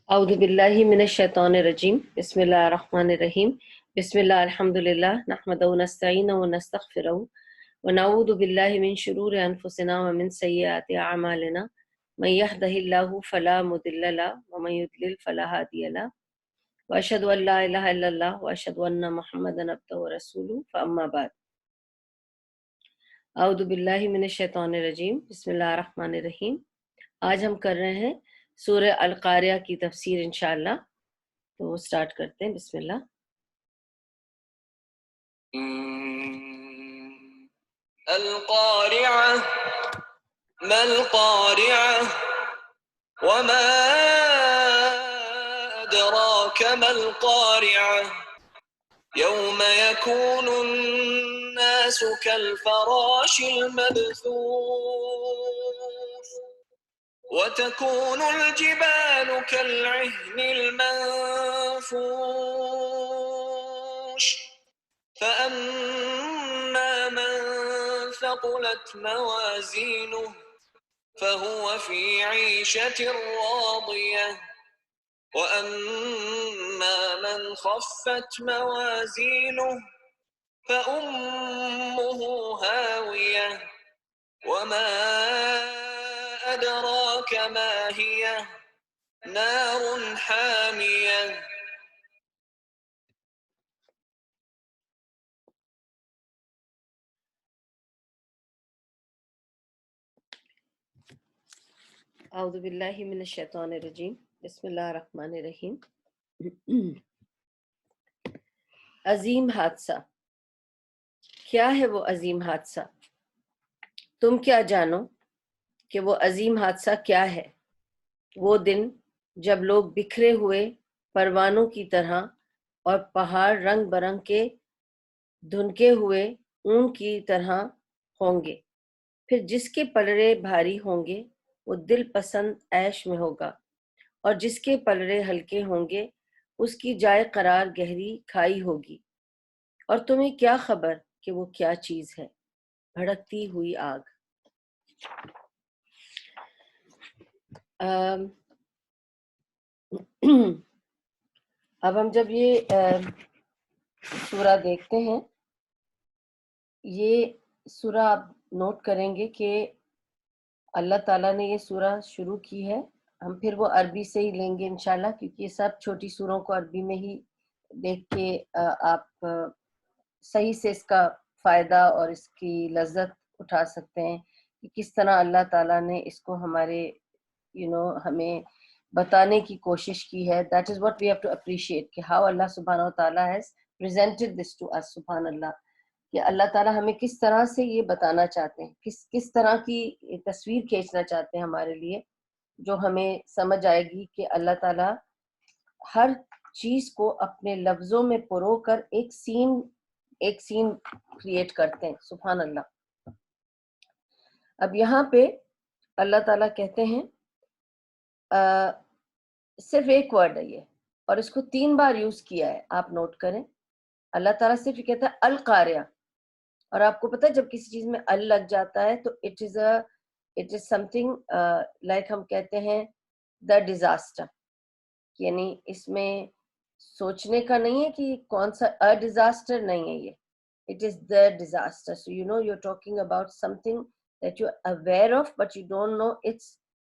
اعوذ باللہ من الشیطان الرجیم بسم اللہ الرحمن الرحیم بسم اللہ الحمدللہ نحمدہ ونستعینہ ونستغفرہ ونعوذ باللہ من شرور انفسنا ومن سیئات اعمالنا من یہدہ اللہ فلا مضل لہ ومن یضلل فلا ہادی لہ واشہد ان لا الہ الا اللہ واشہد ان محمدا عبدہ ورسولہ فاما بعد اعوذ باللہ من الشیطان الرجیم بسم اللہ الرحمن الرحیم۔ آج ہم کر رہے ہیں سورہ القاریہ کی تفسیر انشاءاللہ، تو وہ سٹارٹ کرتے ہیں۔ بسم اللہ۔ القارعة ما القارعة وما أدراك ما القارعة يوم يكون الناس كالفراش المبثوث وتكون الجبال كالعهن المنفوش فأما من ثقلت موازينه فهو في عيشة راضية وأما من خفت موازينه فأمه هاوية وما أدراك ما هي نار حامية اعوذ باللہ من الشیطان الرجیم بسم اللہ الرحمن الرحیم۔ عظیم حادثہ، کیا ہے وہ عظیم حادثہ؟ تم کیا جانو کہ وہ عظیم حادثہ کیا ہے؟ وہ دن جب لوگ بکھرے ہوئے پروانوں کی طرح اور پہاڑ رنگ برنگ کے دھنکے ہوئے اون کی طرح ہوں گے، پھر جس کے پلڑے بھاری ہوں گے وہ دل پسند عیش میں ہوگا، اور جس کے پلڑے ہلکے ہوں گے اس کی جائے قرار گہری کھائی ہوگی۔ اور تمہیں کیا خبر کہ وہ کیا چیز ہے؟ بھڑکتی ہوئی آگ۔ اب ہم جب یہ سورہ دیکھتے ہیں، یہ سورہ آپ نوٹ کریں گے کہ اللہ تعالیٰ نے یہ سورہ شروع کی ہے، ہم پھر وہ عربی سے ہی لیں گے انشاءاللہ، کیونکہ یہ سب چھوٹی سوروں کو عربی میں ہی دیکھ کے آپ صحیح سے اس کا فائدہ اور اس کی لذت اٹھا سکتے ہیں کہ کس طرح اللہ تعالیٰ نے اس کو ہمارے ہمیں بتانے کی کوشش کی ہے۔ That is what we have to appreciate کہ ہاؤ اللہ سبحانہ و تعالیٰ has presented this to us, سبحان اللہ، کہ اللہ تعالیٰ ہمیں کس طرح سے یہ بتانا چاہتے ہیں، کس طرح کی تصویر کھینچنا چاہتے ہیں ہمارے لیے، جو ہمیں سمجھ آئے گی کہ اللہ تعالیٰ ہر چیز کو اپنے لفظوں میں پرو کر ایک سین کریٹ کرتے ہیں، سبحان اللہ۔ اب یہاں پہ اللہ تعالیٰ کہتے ہیں صرف ایک ورڈ ہے یہ، اور اس کو 3 بار یوز کیا ہے، آپ نوٹ کریں۔ اللہ تعالیٰ صرف یہ کہتا ہے القاریہ، اور آپ کو پتہ ہے جب کسی چیز میں ال لگ جاتا ہے تو it is some thing like ہم کہتے ہیں دا ڈیزاسٹر، یعنی اس میں سوچنے کا نہیں ہے کہ کون سا ڈیزاسٹر نہیں ہے، یہ it is the disaster. So you're talking about something that you're aware of but you don't know its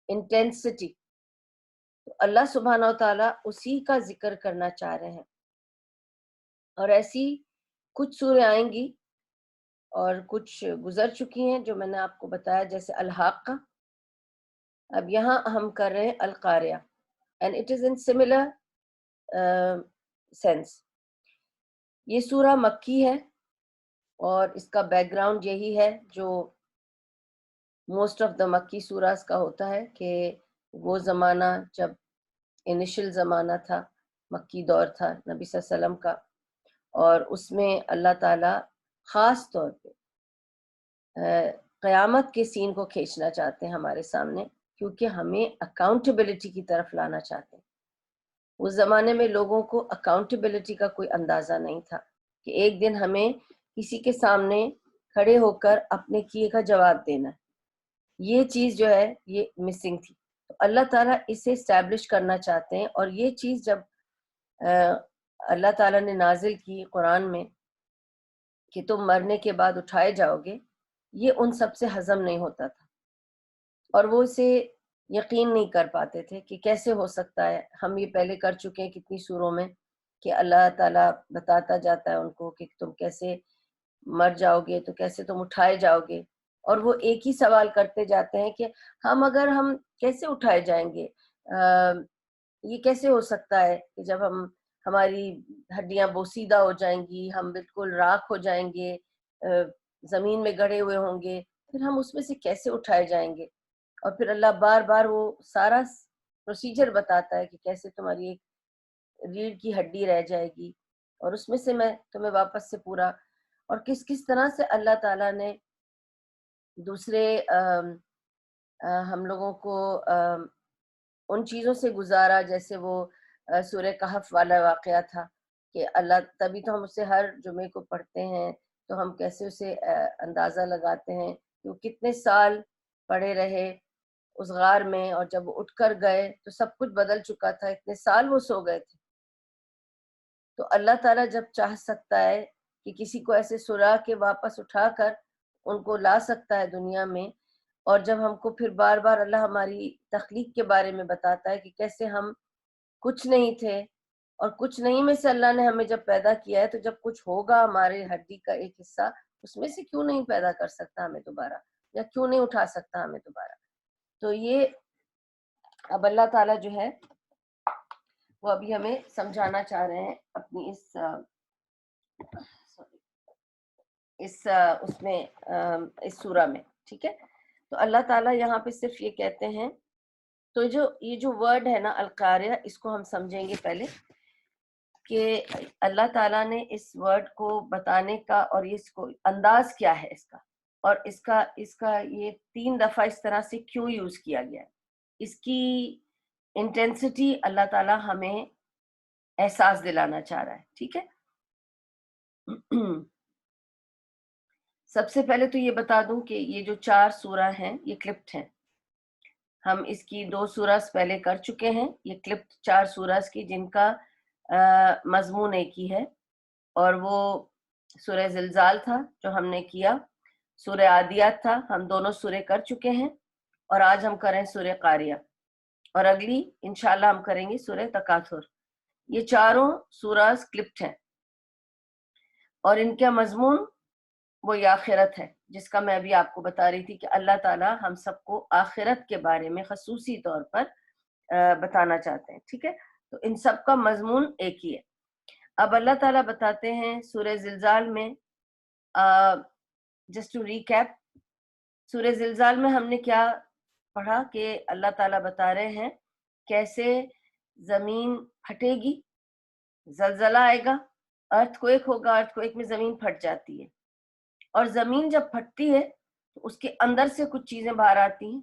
intensity۔ تو اللہ سبحانہ و تعالیٰ اسی کا ذکر کرنا چاہ رہے ہیں، اور ایسی کچھ سوریں آئیں گی اور کچھ گزر چکی ہیں جو میں نے آپ کو بتایا، جیسے الحاقہ۔ اب یہاں ہم کر رہے ہیں القاریہ، and it is in similar sense۔ یہ سورہ مکی ہے اور اس کا بیک گراؤنڈ یہی ہے جو موسٹ آف دا مکی سوراز کا ہوتا ہے، کہ وہ زمانہ جب انیشل زمانہ تھا، مکی دور تھا نبی صلی اللہ علیہ وسلم کا، اور اس میں اللہ تعالیٰ خاص طور پہ قیامت کے سین کو کھینچنا چاہتے ہیں ہمارے سامنے، کیونکہ ہمیں اکاؤنٹیبلٹی کی طرف لانا چاہتے ہیں۔ اس زمانے میں لوگوں کو اکاؤنٹیبلٹی کا کوئی اندازہ نہیں تھا کہ ایک دن ہمیں کسی کے سامنے کھڑے ہو کر اپنے کیے کا جواب دینا ہے، یہ چیز جو ہے یہ مسنگ تھی۔ تو اللہ تعالیٰ اسے اسٹیبلش کرنا چاہتے ہیں، اور یہ چیز جب اللہ تعالیٰ نے نازل کی قرآن میں کہ تم مرنے کے بعد اٹھائے جاؤ گے، یہ ان سب سے ہضم نہیں ہوتا تھا، اور وہ اسے یقین نہیں کر پاتے تھے کہ کیسے ہو سکتا ہے. ہم یہ پہلے کر چکے ہیں کتنی سوروں میں کہ اللہ تعالیٰ بتاتا جاتا ہے ان کو کہ تم کیسے مر جاؤ گے، تو کیسے تم اٹھائے جاؤ گے، اور وہ ایک ہی سوال کرتے جاتے ہیں کہ ہم کیسے اٹھائے جائیں گے، یہ کیسے ہو سکتا ہے کہ جب ہماری ہڈیاں بوسیدہ ہو جائیں گی، ہم بالکل راکھ ہو جائیں گے، زمین میں گڑے ہوئے ہوں گے، پھر ہم اس میں سے کیسے اٹھائے جائیں گے. اور پھر اللہ بار بار وہ سارا پروسیجر بتاتا ہے کہ کیسے تمہاری ایک ریڑھ کی ہڈی رہ جائے گی اور اس میں سے میں تمہیں واپس سے پورا، اور کس کس طرح سے اللہ تعالیٰ نے دوسرے ہم لوگوں کو ان چیزوں سے گزارا، جیسے وہ سورہ کہف والا واقعہ تھا کہ اللہ، تبھی تو ہم اسے ہر جمعے کو پڑھتے ہیں، تو ہم کیسے اسے اندازہ لگاتے ہیں کہ وہ کتنے سال پڑے رہے اس غار میں، اور جب وہ اٹھ کر گئے تو سب کچھ بدل چکا تھا، اتنے سال وہ سو گئے تھے. تو اللہ تعالیٰ جب چاہ سکتا ہے کہ کسی کو ایسے سلا کے واپس اٹھا کر ان کو لا سکتا ہے دنیا میں، اور جب ہم کو پھر بار بار اللہ ہماری تخلیق کے بارے میں بتاتا ہے کہ کیسے ہم کچھ نہیں تھے، اور کچھ نہیں میں سے اللہ نے ہمیں جب پیدا کیا ہے، تو جب کچھ ہوگا ہمارے ہڈی کا ایک حصہ، اس میں سے کیوں نہیں پیدا کر سکتا ہمیں دوبارہ، یا کیوں نہیں اٹھا سکتا ہمیں دوبارہ. تو یہ اب اللہ تعالیٰ جو ہے وہ ابھی ہمیں سمجھانا چاہ رہے ہیں اپنی اس سورہ میں. ٹھیک ہے، تو اللہ تعالیٰ یہاں پہ صرف یہ کہتے ہیں، تو یہ جو ورڈ ہے نا القاریہ، اس کو ہم سمجھیں گے پہلے کہ اللہ تعالیٰ نے اس ورڈ کو بتانے کا اور اس کو انداز کیا ہے اس کا، اور اس کا یہ 3 دفعہ اس طرح سے کیوں یوز کیا گیا ہے، اس کی انٹینسٹی اللہ تعالیٰ ہمیں احساس دلانا چاہ رہا ہے. ٹھیک ہے، سب سے پہلے تو یہ بتا دوں کہ یہ جو 4 سورہ ہیں یہ کلپٹ ہیں. ہم اس کی 2 سورہs پہلے کر چکے ہیں، یہ کلپٹ 4 سورہs کی جن کا مضمون ایک ہی ہے، اور وہ سورہ زلزال تھا جو ہم نے کیا، سورہ عادیات تھا، ہم دونوں سورے کر چکے ہیں، اور آج ہم کریں سورہ قاریہ، اور اگلی انشاءاللہ ہم کریں گے سورہ تکاثر. یہ چاروں سورہs کلپٹ ہیں، اور ان کا مضمون وہ آخرت ہے، جس کا میں ابھی آپ کو بتا رہی تھی کہ اللہ تعالیٰ ہم سب کو آخرت کے بارے میں خصوصی طور پر بتانا چاہتے ہیں. ٹھیک ہے، تو ان سب کا مضمون ایک ہی ہے. اب اللہ تعالیٰ بتاتے ہیں سورہ زلزال میں، جسٹ ٹو ریکیپ، سورہ زلزال میں ہم نے کیا پڑھا کہ اللہ تعالیٰ بتا رہے ہیں کیسے زمین پھٹے گی، زلزلہ آئے گا، ارتھ کویک ہوگا، ارتھ کویک میں زمین پھٹ جاتی ہے، اور زمین جب پھٹتی ہے تو اس کے اندر سے کچھ چیزیں باہر آتی ہیں.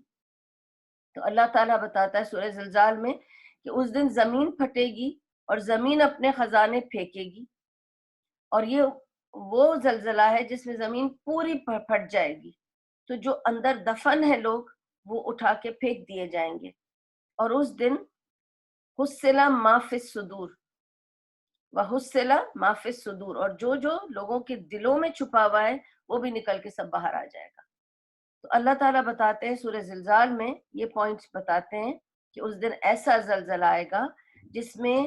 تو اللہ تعالیٰ بتاتا ہے سورہ زلزال میں کہ اس دن زمین پھٹے گی اور زمین اپنے خزانے پھینکے گی، اور یہ وہ زلزلہ ہے جس میں زمین پوری پھٹ جائے گی، تو جو اندر دفن ہے لوگ وہ اٹھا کے پھینک دیے جائیں گے. اور اس دن حصل ما فی الصدور وحصل ما فی الصدور، اور جو لوگوں کے دلوں میں چھپا ہوا ہے وہ بھی نکل کے سب باہر آ جائے گا. تو اللہ تعالیٰ بتاتے ہیں سورہ زلزال میں یہ پوائنٹس بتاتے ہیں کہ اس دن ایسا زلزلہ آئے گا جس میں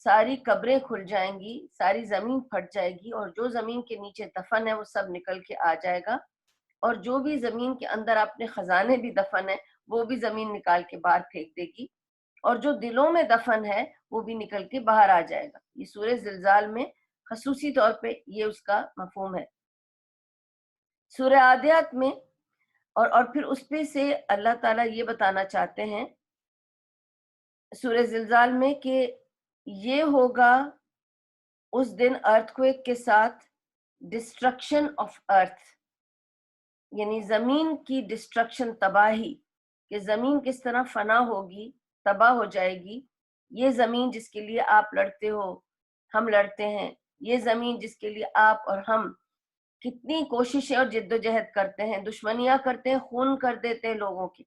ساری قبریں کھل جائیں گی، ساری زمین پھٹ جائے گی، اور جو زمین کے نیچے دفن ہے وہ سب نکل کے آ جائے گا، اور جو بھی زمین کے اندر اپنے خزانے بھی دفن ہے وہ بھی زمین نکال کے باہر پھینک دے گی، اور جو دلوں میں دفن ہے وہ بھی نکل کے باہر آ جائے گا. یہ سورہ زلزال میں خصوصی طور پہ یہ اس کا مفہوم ہے. سورہ عادیات میں اور پھر اس پہ سے اللہ تعالیٰ یہ بتانا چاہتے ہیں سورہ زلزال میں کہ یہ ہوگا اس دن ارتھ کویک کے ساتھ ڈسٹرکشن آف ارتھ، یعنی زمین کی ڈسٹرکشن، تباہی، کہ زمین کس طرح فنا ہوگی، تباہ ہو جائے گی. یہ زمین جس کے لیے آپ لڑتے ہو، ہم لڑتے ہیں، یہ زمین جس کے لیے آپ اور ہم کتنی کوششیں اور جد و جہد کرتے ہیں، دشمنیاں کرتے ہیں، خون کر دیتے ہیں لوگوں کی،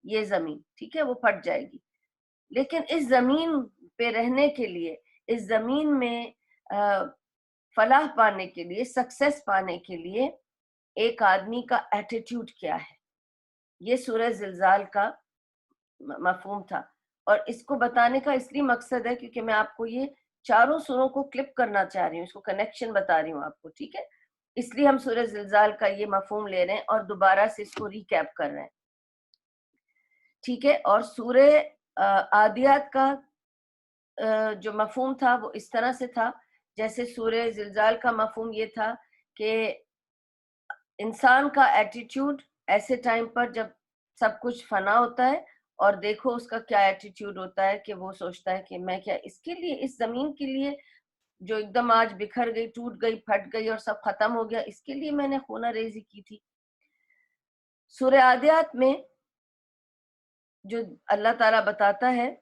یہ زمین, ٹھیک ہے, وہ پھٹ جائے گی. لیکن اس زمین پہ رہنے کے لیے, اس زمین میں فلاح پانے کے لیے, سکسیس پانے کے لیے ایک آدمی کا ایٹیٹیوڈ کیا ہے, یہ سورہ زلزال کا مفہوم تھا. اور اس کو بتانے کا اس لیے مقصد ہے کیونکہ میں آپ کو یہ چاروں سوروں کو کلپ کرنا چاہ رہی ہوں, اس کو کنیکشن بتا رہی ہوں آپ کو, ٹھیک ہے. اس لیے ہم سورہ زلزال کا یہ مفہوم لے رہے ہیں اور دوبارہ سے اس کو ریکیپ کر رہے ہیں, ٹھیک ہے. اور سورہ عادیات کا جو مفہوم تھا وہ اس طرح سے تھا جیسے سورہ زلزال کا مفہوم یہ تھا کہ انسان کا ایٹیٹیوڈ ایسے ٹائم پر جب سب کچھ فنا ہوتا ہے, اور دیکھو اس کا کیا ایٹیٹیوڈ ہوتا ہے کہ وہ سوچتا ہے کہ میں کیا اس کے لیے, اس زمین کے لیے جو ایک دم آج بکھر گئی, ٹوٹ گئی, پھٹ گئی اور سب ختم ہو گیا, اس کے لیے میں نے خونہ ریزی کی تھی. سورہ عادیات میں جو اللہ تعالیٰ بتاتا ہے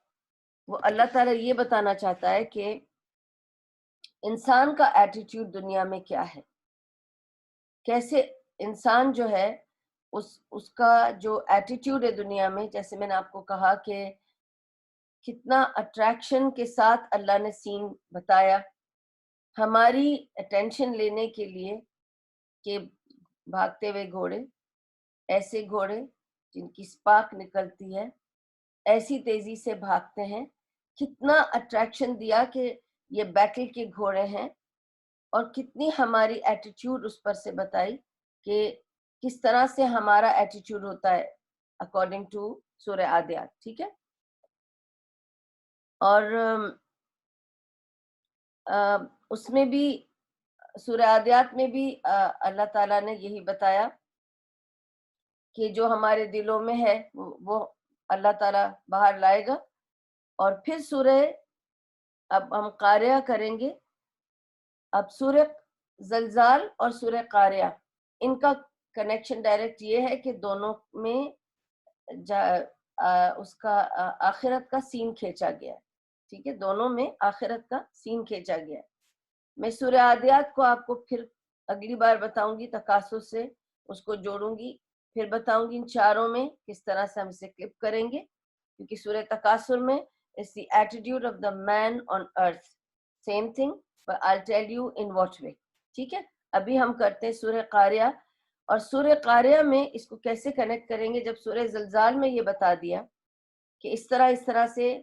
وہ اللہ تعالیٰ یہ بتانا چاہتا ہے کہ انسان کا ایٹیٹیوڈ دنیا میں کیا ہے, کیسے انسان جو ہے اس کا جو ایٹیٹیوڈ ہے دنیا میں, جیسے میں نے آپ کو کہا کہ کتنا اٹریکشن کے ساتھ اللہ نے سین بتایا ہماری اٹینشن لینے کے لیے, کہ بھاگتے ہوئے گھوڑے, ایسے گھوڑے جن کی سپارک نکلتی ہے, ایسی تیزی سے بھاگتے ہیں, کتنا اٹریکشن دیا کہ یہ بیٹل کے گھوڑے ہیں, اور کتنی ہماری ایٹیٹیوڈ اس پر سے بتائی کہ کس طرح سے ہمارا ایٹیٹیوڈ ہوتا ہے اکارڈنگ ٹو سورہ عادیات, ٹھیک ہے. اور اس میں بھی سورہ عادیات میں بھی اللہ تعالیٰ نے یہی بتایا کہ جو ہمارے دلوں میں ہے وہ اللہ تعالیٰ باہر لائے گا. اور پھر سورہ, اب ہم قاریہ کریں گے, اب سورہ زلزال اور سورہ قاریہ ان کا کنیکشن ڈائریکٹ یہ ہے کہ دونوں میں اس کا آخرت کا سین کھینچا گیا ہے, ٹھیک ہے, دونوں میں آخرت کا سین کھینچا گیا ہے. میں سورہ عادیات کو آپ کو پھر اگلی بار بتاؤں گی, تکاثر سے اس کو جوڑوں گی, پھر بتاؤں گی ان چاروں میں کس طرح سے ہم اسے کلپ کریں گے, کیونکہ سورہ تکاثر میں is the attitude of the man on earth, same thing, but I'll tell you in what way, ٹھیک ہے. ابھی ہم کرتے ہیں سورہ قاریہ, اور سورہ قاریہ میں اس کو کیسے کنیکٹ کریں گے, جب سورہ زلزال میں یہ بتا دیا کہ اس طرح سے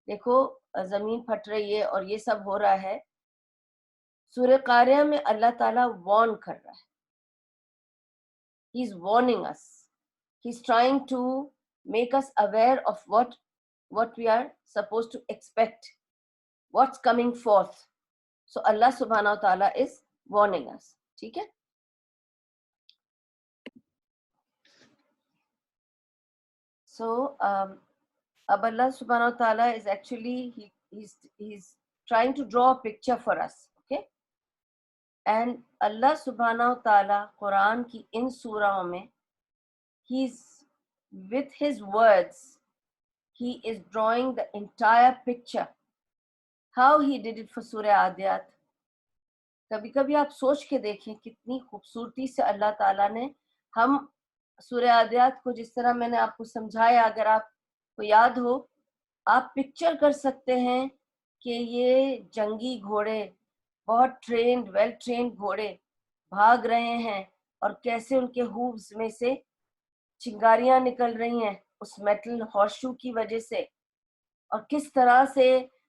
دیکھو زمین پھٹ رہی ہے اور یہ سب ہو رہا ہے, سورہ قاریہ میں اللہ تعالیٰ وارن کر رہا ہے, he is warning us, he is trying to make us aware of what we are supposed to expect, what's coming forth. So Allah subhanahu wa ta'ala is warning us, ٹھیک ہے. So اب اللہ subhanahu wa ta'ala is actually he's trying to draw a picture for us, okay. And Allah subhanahu wa ta'ala قرآن کی ان سورہوں میں he's with his words he is drawing the entire picture. How he did it for سورہ عادیات, کبھی کبھی آپ سوچ کے دیکھیں کتنی خوبصورتی سے اللہ تعالیٰ نے, ہم سورہ عادیات کو جس طرح میں نے آپ کو سمجھایا, اگر آپ کو یاد ہو, آپ پکچر کر سکتے ہیں کہ یہ جنگی گھوڑے, بہت ٹرینڈ, ویل ٹرینڈ گھوڑے بھاگ رہے ہیں, اور کیسے ان کے ہووز میں سے چنگاریاں نکل رہی ہیں اس میٹل ہارس شو کی وجہ سے, اور کس طرح سے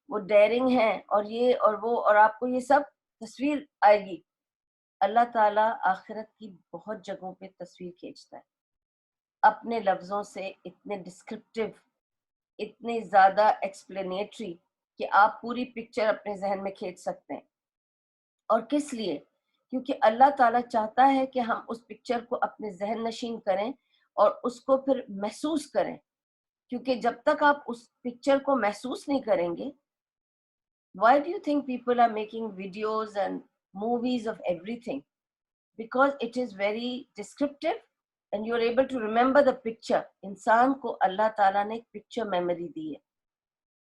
وہ ڈیرنگ ہیں, اور یہ اور وہ, اور آپ کو یہ سب تصویر آئے گی. اللہ تعالیٰ آخرت کی بہت جگہوں پہ تصویر کھینچتا ہے اپنے لفظوں سے, اتنے ڈسکرپٹیو, اتنے زیادہ ایکسپلینیٹری کہ آپ پوری پکچر اپنے ذہن میں کھینچ سکتے ہیں. اور کس لیے, کیونکہ اللہ تعالیٰ چاہتا ہے کہ ہم اس پکچر کو اپنے ذہن نشین کریں اور اس کو پھر محسوس کریں, کیونکہ جب تک آپ اس پکچر کو محسوس نہیں کریں گے, why do you think people are making videos and movies of everything? Because it is very descriptive and you're able to remember the picture. انسان کو اللہ تعالیٰ نے ایک پکچر میموری دی ہے.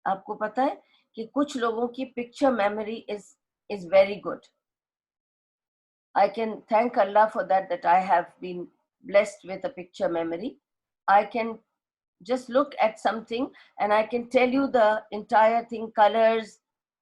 آپ کو پتہ ہے کہ کچھ لوگوں کی picture memory is very good. I can thank Allah for that I have been blessed with a picture memory. I can just look at something and I can tell you the entire thing, colors,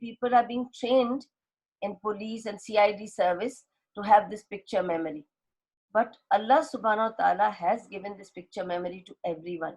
people are being trained in police and CID service to have this picture memory. But Allah subhanahu wa ta'ala has given this picture memory to everyone.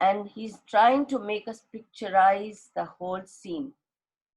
and he's trying to make us picturize the whole scene.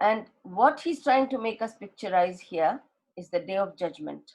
and what he's trying to make us picturize here is the day of judgment.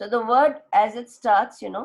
So the word as it starts, you know,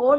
4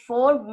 4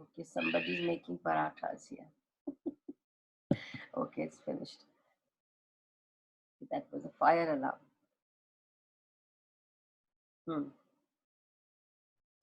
Okay, somebody is making parathas here. Okay, it's finished. That was a fire alarm.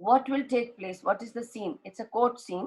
what will take place, what is the scene? It's a court scene.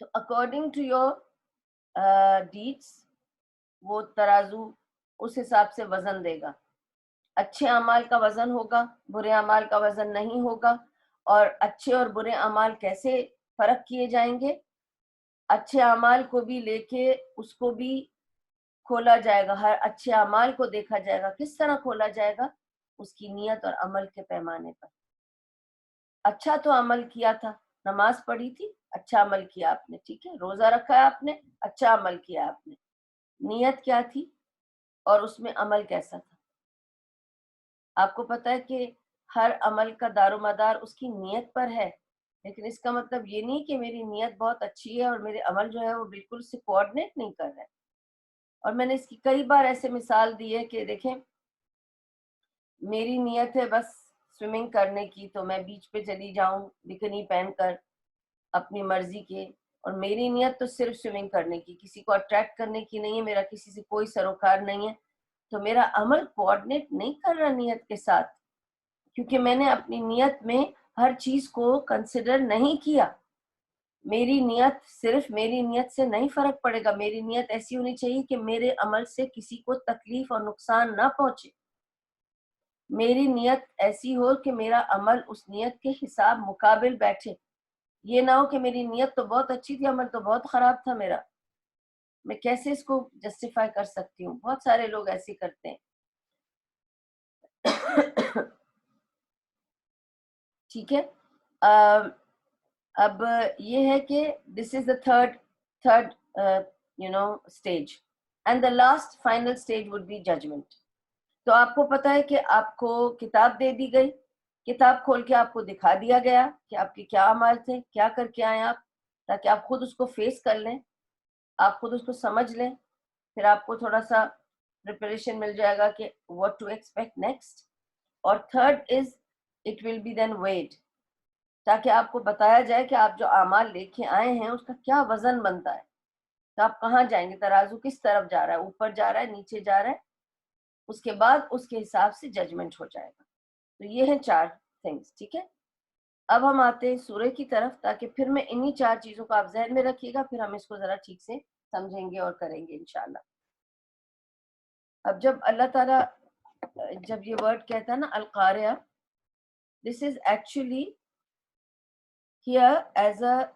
تو according to your deeds وہ ترازو اس حساب سے وزن دے گا. اچھے اعمال کا وزن ہوگا, برے اعمال کا وزن نہیں ہوگا. اور اچھے اور برے اعمال کیسے فرق کیے جائیں گے؟ اچھے اعمال کو بھی لے کے اس کو بھی کھولا جائے گا, ہر اچھے اعمال کو دیکھا جائے گا. کس طرح کھولا جائے گا؟ اس کی نیت اور عمل کے پیمانے پر. اچھا تو عمل کیا تھا, نماز پڑھی تھی, اچھا عمل کیا آپ نے, ٹھیک ہے, روزہ رکھا ہے آپ نے, اچھا عمل کیا آپ نے. نیت کیا تھی اور اس میں عمل کیسا تھا؟ آپ کو پتا ہے کہ ہر عمل کا دار و مدار اس کی نیت پر ہے, لیکن اس کا مطلب یہ نہیں کہ میری نیت بہت اچھی ہے اور میرے عمل جو ہے وہ بالکل سے کوآرڈینیٹ نہیں کر رہے. اور میں نے اس کی کئی بار ایسے مثال دی ہے کہ دیکھیں میری نیت ہے بس سوئمنگ کرنے کی, تو میں بیچ پہ چلی جاؤں بکنی پہن کر اپنی مرضی کے, اور میری نیت تو صرف سوئمنگ کرنے کی, کسی کو اٹریکٹ کرنے کی نہیں ہے, میرا کسی سے کوئی سروکار نہیں ہے, تو میرا عمل کوآرڈینیٹ نہیں کر رہا نیت کے ساتھ, کیونکہ میں نے اپنی نیت میں ہر چیز کو کنسیڈر نہیں کیا. میری نیت صرف میری نیت سے نہیں فرق پڑے گا, میری نیت ایسی ہونی چاہیے کہ میرے عمل سے کسی کو تکلیف اور نقصان نہ پہنچے. میری نیت ایسی ہو کہ میرا عمل اس نیت کے حساب مقابل بیٹھے. یہ نہ ہو کہ میری نیت تو بہت اچھی تھی, عمل تو بہت خراب تھا میرا. میں کیسے اس کو جسٹیفائی کر سکتی ہوں؟ بہت سارے لوگ ایسے کرتے ہیں. ٹھیک ہے, اب یہ ہے کہ this is the third stage, and the last final stage would be judgement. تو آپ کو پتا ہے کہ آپ کو کتاب دے دی گئی, کتاب کھول کے آپ کو دکھا دیا گیا کہ آپ کے کیا اعمال تھے, کیا کر کے آئے آپ, تاکہ آپ خود اس کو فیس کر لیں, آپ خود اس کو سمجھ لیں. پھر آپ کو تھوڑا سا پریپریشن مل جائے گا کہ what to expect next. اور third is it will be then wait, تاکہ آپ کو بتایا جائے کہ آپ جو اعمال لے کے آئے ہیں اس کا کیا وزن بنتا ہے, تو آپ کہاں جائیں گے, ترازو کس طرف جا رہا ہے, اوپر جا رہا ہے, نیچے جا رہا ہے. اس کے بعد اس کے حساب سے ججمنٹ ہو جائے گا. تو یہ ہیں 4 تھنگس. ٹھیک ہے, اب ہم آتے ہیں سورہ کی طرف, تاکہ پھر میں انہی 4 چیزوں کو آپ ذہن میں رکھیے گا, پھر ہم اس کو ذرا ٹھیک سے سمجھیں گے اور کریں گے انشاءاللہ. اب جب اللہ تعالیٰ جب یہ ورڈ کہتا ہے نا القاریہ, this is actually here as a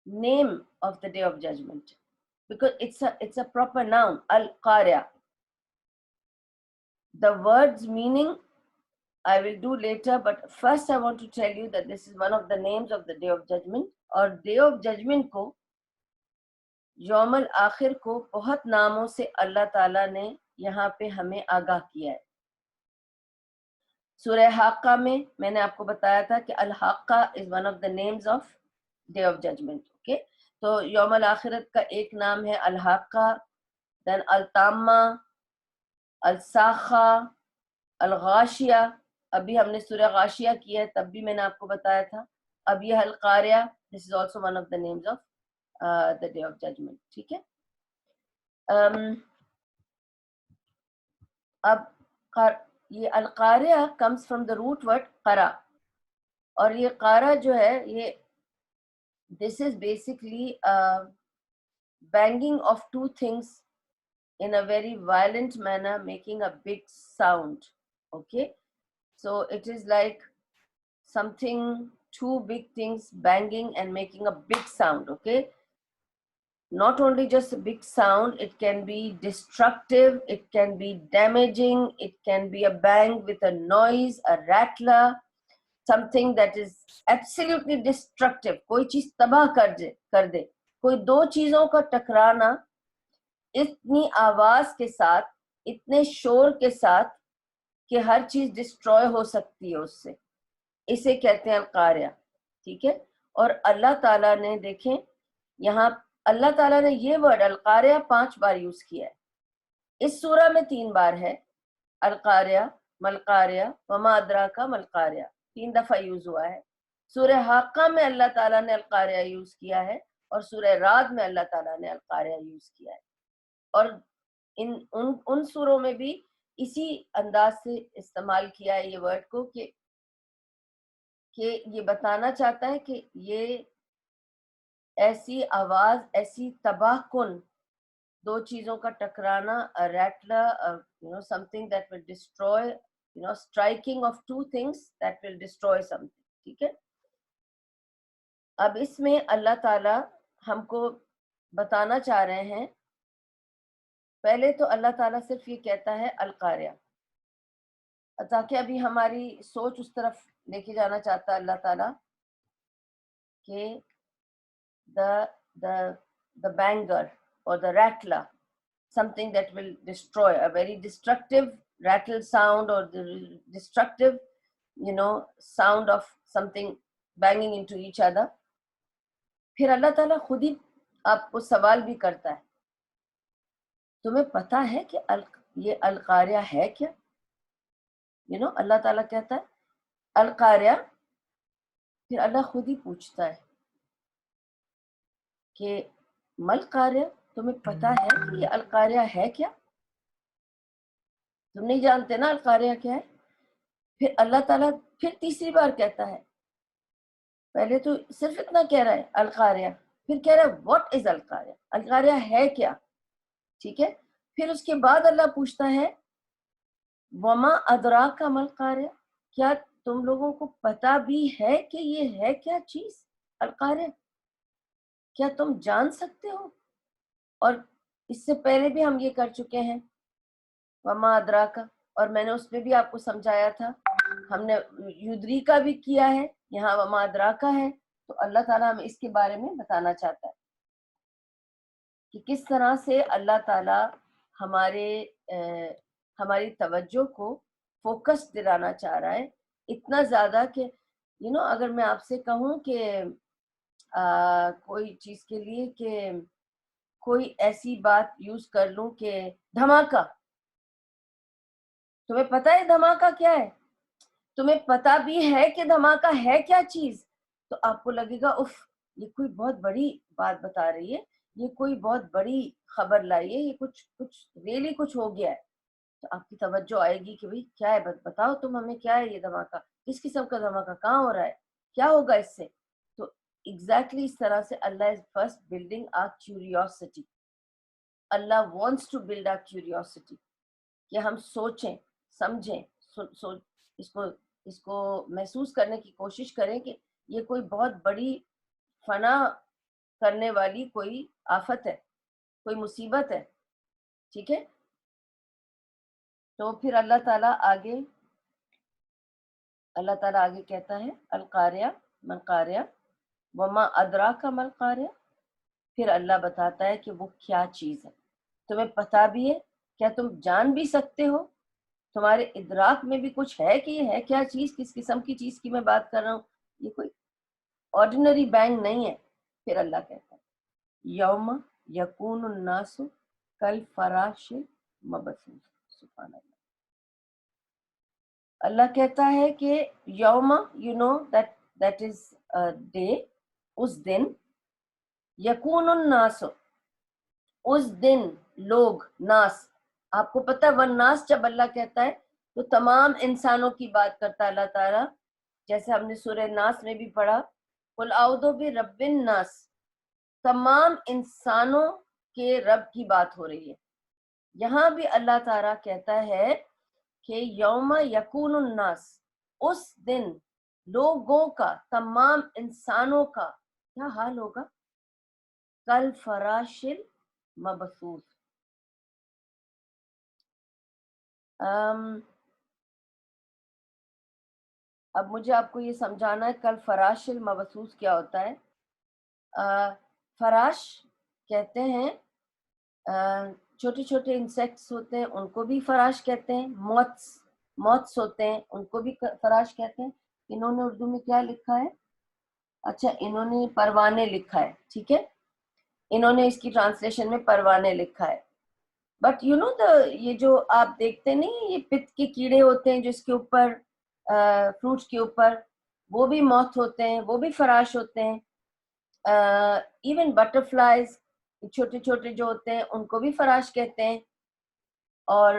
name of the day of judgment, because it's a proper noun, al-qariya. The word's meaning I will do later, but first I want to tell you that this is one of the names of the day of judgment. اور day of judgment کو, یوم الآخر کو, بہت ناموں سے اللہ تعالیٰ نے یہاں پہ ہمیں آگاہ کیا ہے. سورہ حاقہ میں نے آپ کو بتایا تھا کہ الحاقہ is one of the names of day of judgment. okay, تو یوم الآخرت کا ایک نام ہے الحاقہ, then التامہ, الساخہ, الغاشیہ. ابھی ہم نے سورہ غاشیہ کی ہے, تب بھی میں نے آپ کو بتایا تھا. اب یہ القاریہ, this is also one of the names of the day of judgment. ٹھیک ہے, اب یہ القاریہ comes from the root word قرا, اور یہ قارا جو ہے یہ this is basically banging of 2 things in a very violent manner, making a big sound. Okay, so it is like something, 2 big things banging and making a big sound. Okay, not only just a big sound, it can be destructive, it can be damaging, it can be a bang with a noise, a rattler, something that is absolutely destructive. کوئی چیز تباہ کر دے. کوئی 2 چیزوں کا ٹکرانا اتنی آواز کے ساتھ, اتنے شور کے ساتھ کہ ہر چیز ڈسٹروائے ہو سکتی ہے اس سے, اسے کہتے ہیں القاریہ. ٹھیک ہے, اور اللہ تعالیٰ نے دیکھیں یہاں اللہ تعالیٰ نے یہ ورڈ القاریہ 5 بار یوز کیا ہے. اس سورہ میں 3 بار ہے القاریہ, ملقاریہ, وما ادراک ملقاریہ, 3 دفعہ یوز ہوا ہے. سورہ حاقہ میں اللہ تعالیٰ نے القاریہ یوز کیا ہے, اور سورہ رعد میں اللہ تعالیٰ نے القاریہ یوز کیا ہے. اور ان سوروں میں بھی اسی انداز سے استعمال کیا ہے یہ ورڈ کو, کہ یہ بتانا چاہتا ہے کہ یہ ایسی آواز، ایسی تباہ کن، دو چیزوں کا ٹکرانا، rattler, something that will destroy, striking of two things that will destroy something. ٹھیک ہے. اب اس میں اللہ تعالی ہم کو بتانا چاہ رہے ہیں، پہلے تو اللہ تعالیٰ صرف یہ کہتا ہے القاریہ، تاکہ ابھی ہماری سوچ اس طرف لے کے جانا چاہتا ہے اللہ تعالیٰ کہ the banger or the rattler, something that will destroy, a very destructive rattle sound or the destructive sound of something banging into each other. پھر اللہ تعالیٰ خود ہی آپ کو سوال بھی کرتا ہے، تمہیں پتا ہے کہ یہ القاریہ ہے کیا؟ اللہ تعالیٰ کہتا ہے القاریہ، پھر اللہ خود ہی پوچھتا ہے کہ مل قاریہ، تمہیں پتا ہے کہ یہ القاریہ ہے کیا؟ تم نہیں جانتے نا القاریہ کیا ہے؟ پھر اللہ تعالیٰ پھر تیسری بار کہتا ہے، پہلے تو صرف اتنا کہہ رہا ہے القاریہ، پھر کہہ رہا ہے واٹ از القاریہ، القاریہ ہے کیا؟ ٹھیک ہے. پھر اس کے بعد اللہ پوچھتا ہے وما ادراک مل قاریہ، کیا تم لوگوں کو پتا بھی ہے کہ یہ ہے کیا چیز القاریہ؟ کیا تم جان سکتے ہو؟ اور اس سے پہلے بھی ہم یہ کر چکے ہیں وما ادراک، اور میں نے اس میں بھی آپ کو سمجھایا تھا، ہم نے یدری کا بھی کیا ہے، یہاں وما ادراک ہے. تو اللہ تعالیٰ ہمیں اس کے بارے میں بتانا چاہتا ہے کہ کس طرح سے اللہ تعالیٰ ہماری توجہ کو فوکس دلانا چاہ رہا ہے، اتنا زیادہ کہ اگر میں آپ سے کہوں کہ کوئی چیز کے لیے کہ کوئی ایسی بات یوز کر لوں کہ دھماکہ، تمہیں پتا ہے دھماکہ کیا ہے؟ تمہیں پتا بھی ہے کہ دھماکہ ہے کیا چیز؟ تو آپ کو لگے گا اف، یہ کوئی بہت بڑی بات بتا رہی ہے، یہ کوئی بہت بڑی خبر لائی ہے، یہ کچھ ریلی کچھ ہو گیا ہے. تو آپ کی توجہ آئے گی کہ بھئی کیا ہے، بتاؤ تم ہمیں کیا ہے یہ دھماکہ، کس قسم کا دھماکہ، کہاں ہو رہا ہے، کیا ہوگا اس سے؟ تو ایگزیکٹلی اس طرح سے Allah is first building a curiosity. Allah wants to build a curiosity کہ ہم سوچیں، سمجھیں، اس کو محسوس کرنے کی کوشش کریں کہ یہ کوئی بہت بڑی فنا کرنے والی کوئی آفت ہے، کوئی مصیبت ہے. ٹھیک ہے. تو پھر اللہ تعالیٰ آگے کہتا ہے القاریہ من قاریہ وما ادراک مل قاریہ. پھر اللہ بتاتا ہے کہ وہ کیا چیز ہے، تمہیں پتا بھی ہے، کیا تم جان بھی سکتے ہو، تمہارے ادراک میں بھی کچھ ہے کہ یہ ہے کیا چیز، کس قسم کی چیز کی میں بات کر رہا ہوں، یہ کوئی آرڈینری بینگ نہیں ہے. پھر اللہ کہتا ہے یوم یکون الناس کالفراش مبثوث. سبحان اللہ. اللہ کہتا ہے کہ یوم، that is day، اس دن، یکون الناس، اس دن لوگ، ناس، آپ کو پتہ ہے والناس جب اللہ کہتا ہے تو تمام انسانوں کی بات کرتا ہے اللہ تعالیٰ. جیسے ہم نے سورہ ناس میں بھی پڑھا قل اعوذ برب الناس، تمام انسانوں کے رب کی بات ہو رہی ہے. یہاں بھی اللہ تعالیٰ کہتا ہے کہ یوم یکون الناس، اس دن لوگوں کا، تمام انسانوں کا کیا حال ہوگا؟ کل فراش مبثوث. اب مجھے آپ کو یہ سمجھانا ہے کل فراش المبثوث کیا ہوتا ہے. فراش کہتے ہیں چھوٹے چھوٹے انسیکٹس ہوتے ہیں ان کو بھی فراش کہتے ہیں، موتس ہوتے ہیں ان کو بھی فراش کہتے ہیں. انہوں نے اردو میں کیا لکھا ہے؟ اچھا انہوں نے پروانے لکھا ہے. ٹھیک ہے، انہوں نے اس کی ٹرانسلیشن میں پروانے لکھا ہے. بٹ یہ جو آپ دیکھتے نہیں، یہ پت کے کیڑے ہوتے ہیں جو اس کے اوپر فروٹس کے اوپر، وہ بھی موت ہوتے ہیں، وہ بھی فراش ہوتے ہیں. ایون بٹر فلائز چھوٹے چھوٹے جو ہوتے ہیں ان کو بھی فراش کہتے ہیں. اور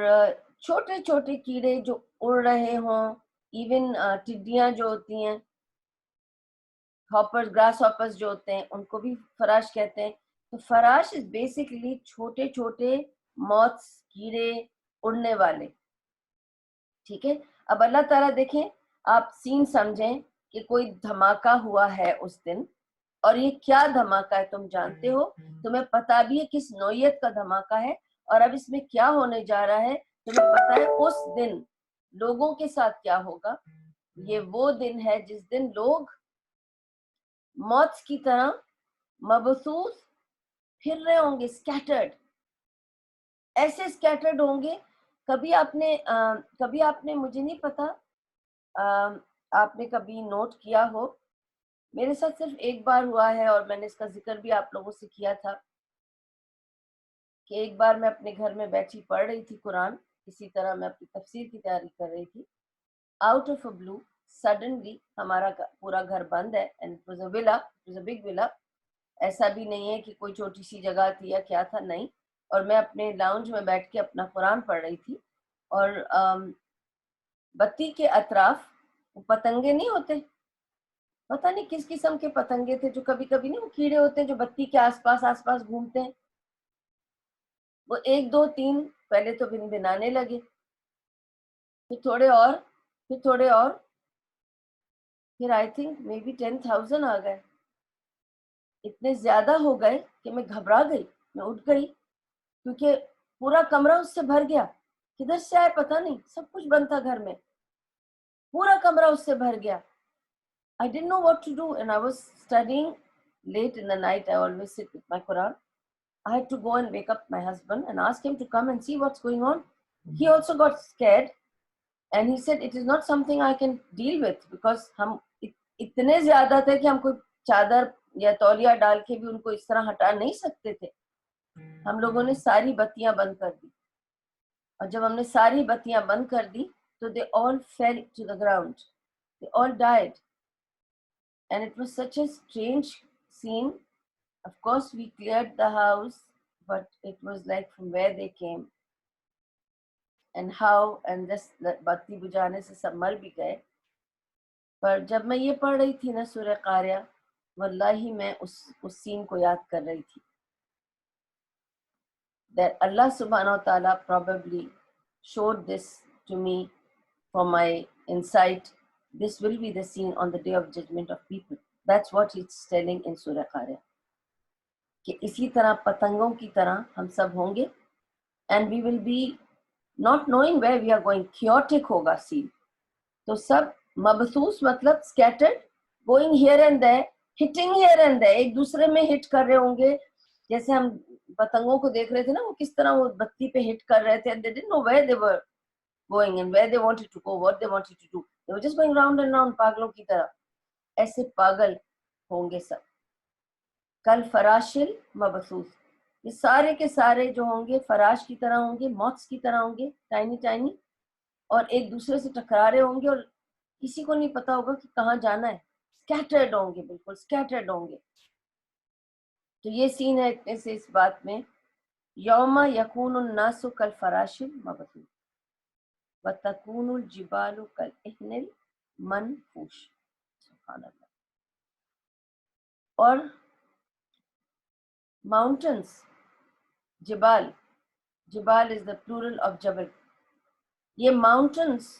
چھوٹے چھوٹے کیڑے جو اڑ رہے ہوں، ایون ٹڈیاں جو ہوتی ہیں ہاپرز گراس ہاپرز جو ہوتے ہیں ان کو بھی فراش کہتے ہیں. تو فراش از بیسکلی چھوٹے چھوٹے موتس, کیڑے اڑنے والے. ٹھیک ہے. اب اللہ تعالیٰ دیکھیں, آپ سین سمجھیں کہ کوئی دھماکہ ہوا ہے اس دن, اور یہ کیا دھماکہ ہے تم جانتے ہو, تمہیں پتا بھی ہے کس نوعیت کا دھماکہ ہے, اور اب اس میں کیا ہونے جا رہا ہے تمہیں پتا ہے اس دن لوگوں کے ساتھ کیا ہوگا. یہ وہ دن ہے جس دن لوگ موت کی طرح مبثوث پھر رہے ہوں گے, اسکیٹرڈ, ایسے اسکیٹرڈ ہوں گے. کبھی آپ نے مجھے نہیں پتا آپ نے کبھی نوٹ کیا ہو, میرے ساتھ صرف ایک بار ہوا ہے, اور میں نے اس کا ذکر بھی آپ لوگوں سے کیا تھا کہ ایک بار میں اپنے گھر میں بیٹھی پڑھ رہی تھی قرآن, اسی طرح میں اپنی تفسیر کی تیاری کر رہی تھی. Out of a blue suddenly ہمارا پورا گھر بند ہے, اینڈ اٹ واز اے ولا, اٹ واز اے بگ ولا. ایسا بھی نہیں ہے کہ کوئی چھوٹی سی جگہ تھی یا کیا تھا, نہیں. اور میں اپنے لاؤنج میں بیٹھ کے اپنا قرآن پڑھ رہی تھی, اور بتی کے اطراف پتنگے نہیں ہوتے, پتہ نہیں کس قسم کے پتنگے تھے, جو کبھی کبھی نہیں وہ کیڑے ہوتے ہیں جو بتی کے آس پاس گھومتے ہیں, وہ 1 2 3 پہلے تو بنانے لگے, پھر تھوڑے اور, پھر آئی تھنک مے بی 10,000 آ گئے. اتنے زیادہ ہو گئے کہ میں گھبرا گئی, میں اٹھ گئی, کیونکہ پورا کمرہ اس سے بھر گیا. کدھر سے آئے پتہ نہیں, سب کچھ بند تھا گھر میں, پورا کمرہ اس سے بھر گیا. I didn't know what to do, and I was studying late in the night. I always sit with my Quran. I had to go and wake up my husband and ask him to come and see what's going on. He also got scared, and he said it is not something I can deal with, because ہم اتنے زیادہ تھے کہ ہم کوئی چادر یا تولیہ ڈال کے بھی ان کو اس طرح ہٹا نہیں سکتے تھے. ہم لوگوں نے ساری بتیاں بند کر دی, اور جب ہم نے ساری بتیاں بند کر دی تو they all fell to the ground, they all died. And it was such a strange scene. Of course, we cleared the house, but it was like from where they came and how, and just batti bujhane se sab mar bhi gaye. پر جب میں یہ پڑھ رہی تھی نا سورہ قاریہ, واللہ میں اس سین کو یاد کر رہی تھی, that Allah subhanahu wa ta'ala probably showed this to me for my insight. This will be the scene on the day of judgment of people. That's what it's telling in Surah Qariya. کہ اسی طرح پتنگوں کی طرح ہم سب ہوں گے, and we will be not knowing where we are going. chaotic ہوگا scene. تو سب مبثوث مطلب scattered, going here and there, hitting here and there, ایک دوسرے میں ہٹ کر رہے ہوں گے. جیسے ہم پتنگوں کو دیکھ رہے تھے نا, وہ کس طرح وہ بتی پہ ہٹ کر رہے تھے, and they didn't know where they were going and where they wanted to go, what they wanted to do. They were just going round and round, پاگلوں کی طرح. ایسے پاگل ہوں گے سب. کل فراشل مبثوث, یہ سارے کے سارے جو ہوں گے فراش کی طرح ہوں گے, موتس کی طرح ہوں گے, ٹائنی ٹائنی, اور ایک دوسرے سے ٹکرا رہے ہوں گے, اور کسی کو نہیں پتا ہوگا کہ کہاں جانا ہے. اسکیٹرڈ ہوں گے, بالکل اسکیٹرڈ ہوں گے. تو یہ سین ہے اتنے سے اس بات میں, یوم یکون الناس کالفراش المبثوث وتکون الجبال کالعہن المنفوش. سبحان اللہ. اور mountains, جبال is the plural of jabal. یہ mountains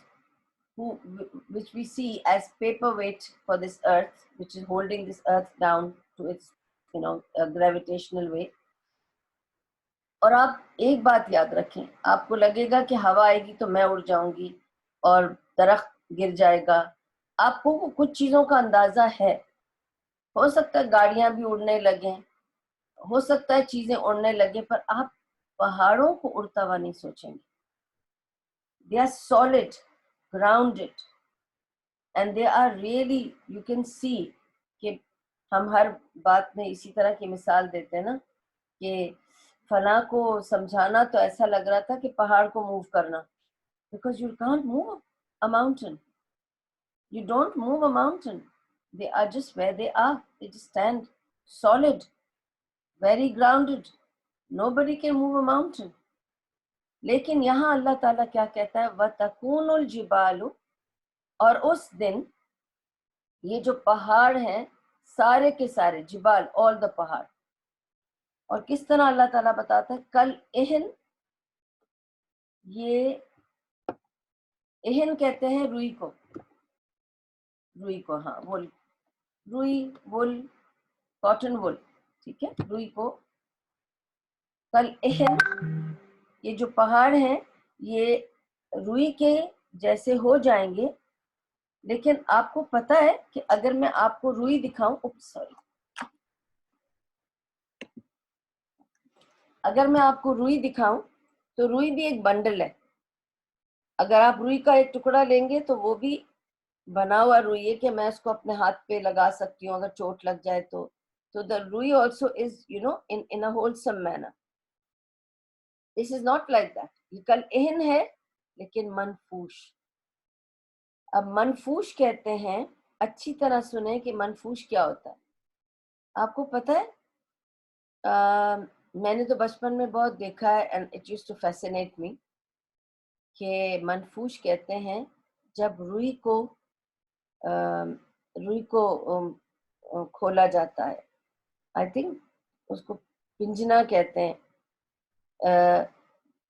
which we see as paperweight for this earth, which is holding this earth down to its gravitational way. اور آپ ایک بات یاد رکھیں, آپ کو لگے گا کہ ہوا آئے گی تو میں اڑ جاؤں گی اور درخت گر جائے گا, آپ کو کچھ چیزوں کا اندازہ ہے. ہو سکتا ہے گاڑیاں بھی اڑنے لگیں, ہو سکتا ہے چیزیں اڑنے لگیں, پر آپ پہاڑوں کو اڑتا ہوا نہیں سوچیں گے. They are solid, grounded, and they are really, you can see کہ ہم ہر بات میں اسی طرح کی مثال دیتے ہیں نا, کہ فلاں کو سمجھانا تو ایسا لگ رہا تھا کہ پہاڑ کو موو کرنا, because you can't move a mountain. You don't move a mountain. They are just where they are. They just stand solid, very grounded. Nobody can move a mountain. لیکن یہاں اللہ تعالیٰ کیا کہتا ہے, وَتَكُونُ الْجِبَالُ, اور اس دن یہ جو پہاڑ ہیں سارے کے سارے جبال، all the پہاڑ. اور کس طرح اللہ تعالیٰ بتاتا ہے کل اہن، یہ اہن کہتے ہیں روئی کو، روئی کو، ہاں وول، روئی وول، کاٹن وول، ٹھیک ہے، روئی کو کل اہن، یہ جو پہاڑ ہیں یہ روئی کے جیسے ہو جائیں گے. لیکن آپ کو پتا ہے کہ اگر میں آپ کو روئی دکھاؤں، سوری، اگر میں آپ کو روئی دکھاؤں تو روئی بھی ایک بنڈل ہے. اگر آپ روئی کا ایک ٹکڑا لیں گے تو وہ بھی بنا ہوا روئی ہے کہ میں اس کو اپنے ہاتھ پہ لگا سکتی ہوں اگر چوٹ لگ جائے تو. So the روئی also is, in a wholesome manner. This is not like that. یہ کل اہن ہے لیکن منفوش. اب منفوش کہتے ہیں، اچھی طرح سنیں کہ منفوش کیا ہوتا ہے. آپ کو پتہ ہے، میں نے تو بچپن میں بہت دیکھا ہے and it used to fascinate me کہ منفوش کہتے ہیں جب روئی کو کھولا جاتا ہے. آئی تھنک اس کو پنجنا کہتے ہیں.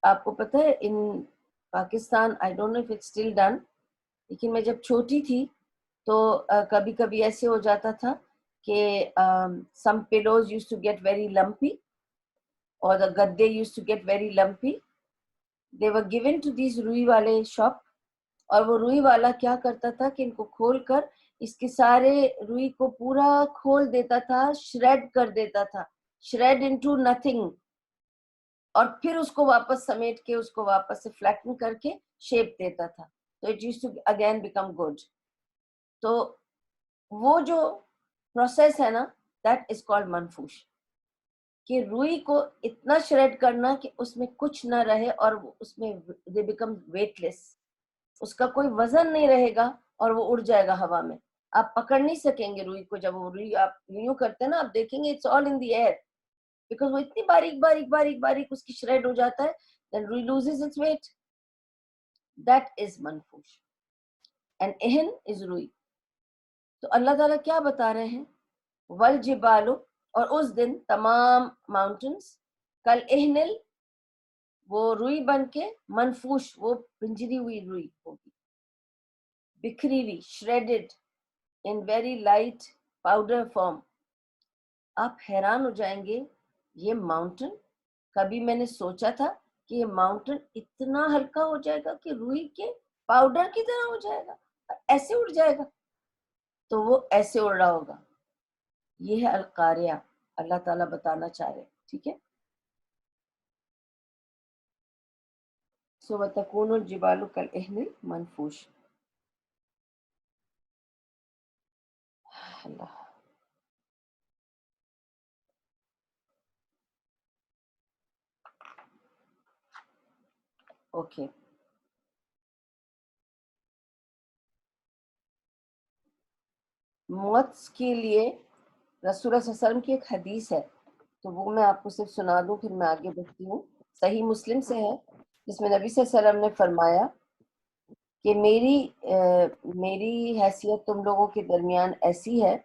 آپ کو پتہ ہے in Pakistan, I don't know if it's still done, لیکن میں جب چھوٹی تھی تو کبھی کبھی ایسے ہو جاتا تھا کہ some pillows used to get very lumpy or the gadde used to get very lumpy. They were given to these روئی والے شاپ، اور وہ روئی والا کیا کرتا تھا کہ ان کو کھول کر اس کے سارے روئی کو پورا کھول دیتا تھا، شریڈ کر دیتا تھا، شریڈ انٹو نتھنگ، اور پھر اس کو واپس سمیٹ کے اس کو واپس سے فلیٹن کر کے شیپ دیتا تھا. تو it used to again become good. تو وہ جو پروسیس ہے نا، دیٹ از کالڈ منفوش، کہ روئی کو اتنا شریڈ کرنا کہ اس میں کچھ نہ رہے اور اس میں دے بیکم ویٹ لیس، اس کا کوئی وزن نہیں رہے گا اور وہ اڑ جائے گا ہوا میں. آپ پکڑ نہیں سکیں گے روئی کو. جب وہ روئی آپ یوں کرتے ہیں نا، آپ دیکھیں گے it's all in the air, because وہ اتنی باریک باریک باریک باریک اس کی شریڈ ہو جاتا ہے. then روئی loses its weight. that is منفوش and اہن is روئی. تو اللہ تعالیٰ کیا بتا رہے ہیں؟ والجبال، اور اس دن تمام ماؤنٹنس کل اہنل، وہ روئی بن کے، منفوش، وہ پنجری ہوئی روئی ہوگی، بکھری ہوئی، shredded in very light powder form. آپ حیران ہو جائیں گے، یہ ماؤنٹن کبھی میں نے سوچا تھا کہ یہ ماؤنٹن اتنا ہلکا ہو جائے گا کہ روئی کے پاؤڈر کی طرح ہو جائے گا، ایسے اڑ جائے گا. تو وہ ایسے اڑ رہا ہوگا. یہ ہے القاریہ، اللہ تعالیٰ بتانا چاہ رہے. ٹھیک ہے. سو وَتَكُونُ الْجِبَالُ كَالْعِهْنِ الْمَنْفُوشِ. اللہ، اوکے. موت کے لیے رسول اللہ صلی اللہ علیہ وسلم کی ایک حدیث ہے، تو وہ میں آپ کو صرف سنا دوں پھر میں آگے بڑھتی ہوں. صحیح مسلم سے ہے، جس میں نبی صلی اللہ علیہ وسلم نے فرمایا کہ میری حیثیت تم لوگوں کے درمیان ایسی ہے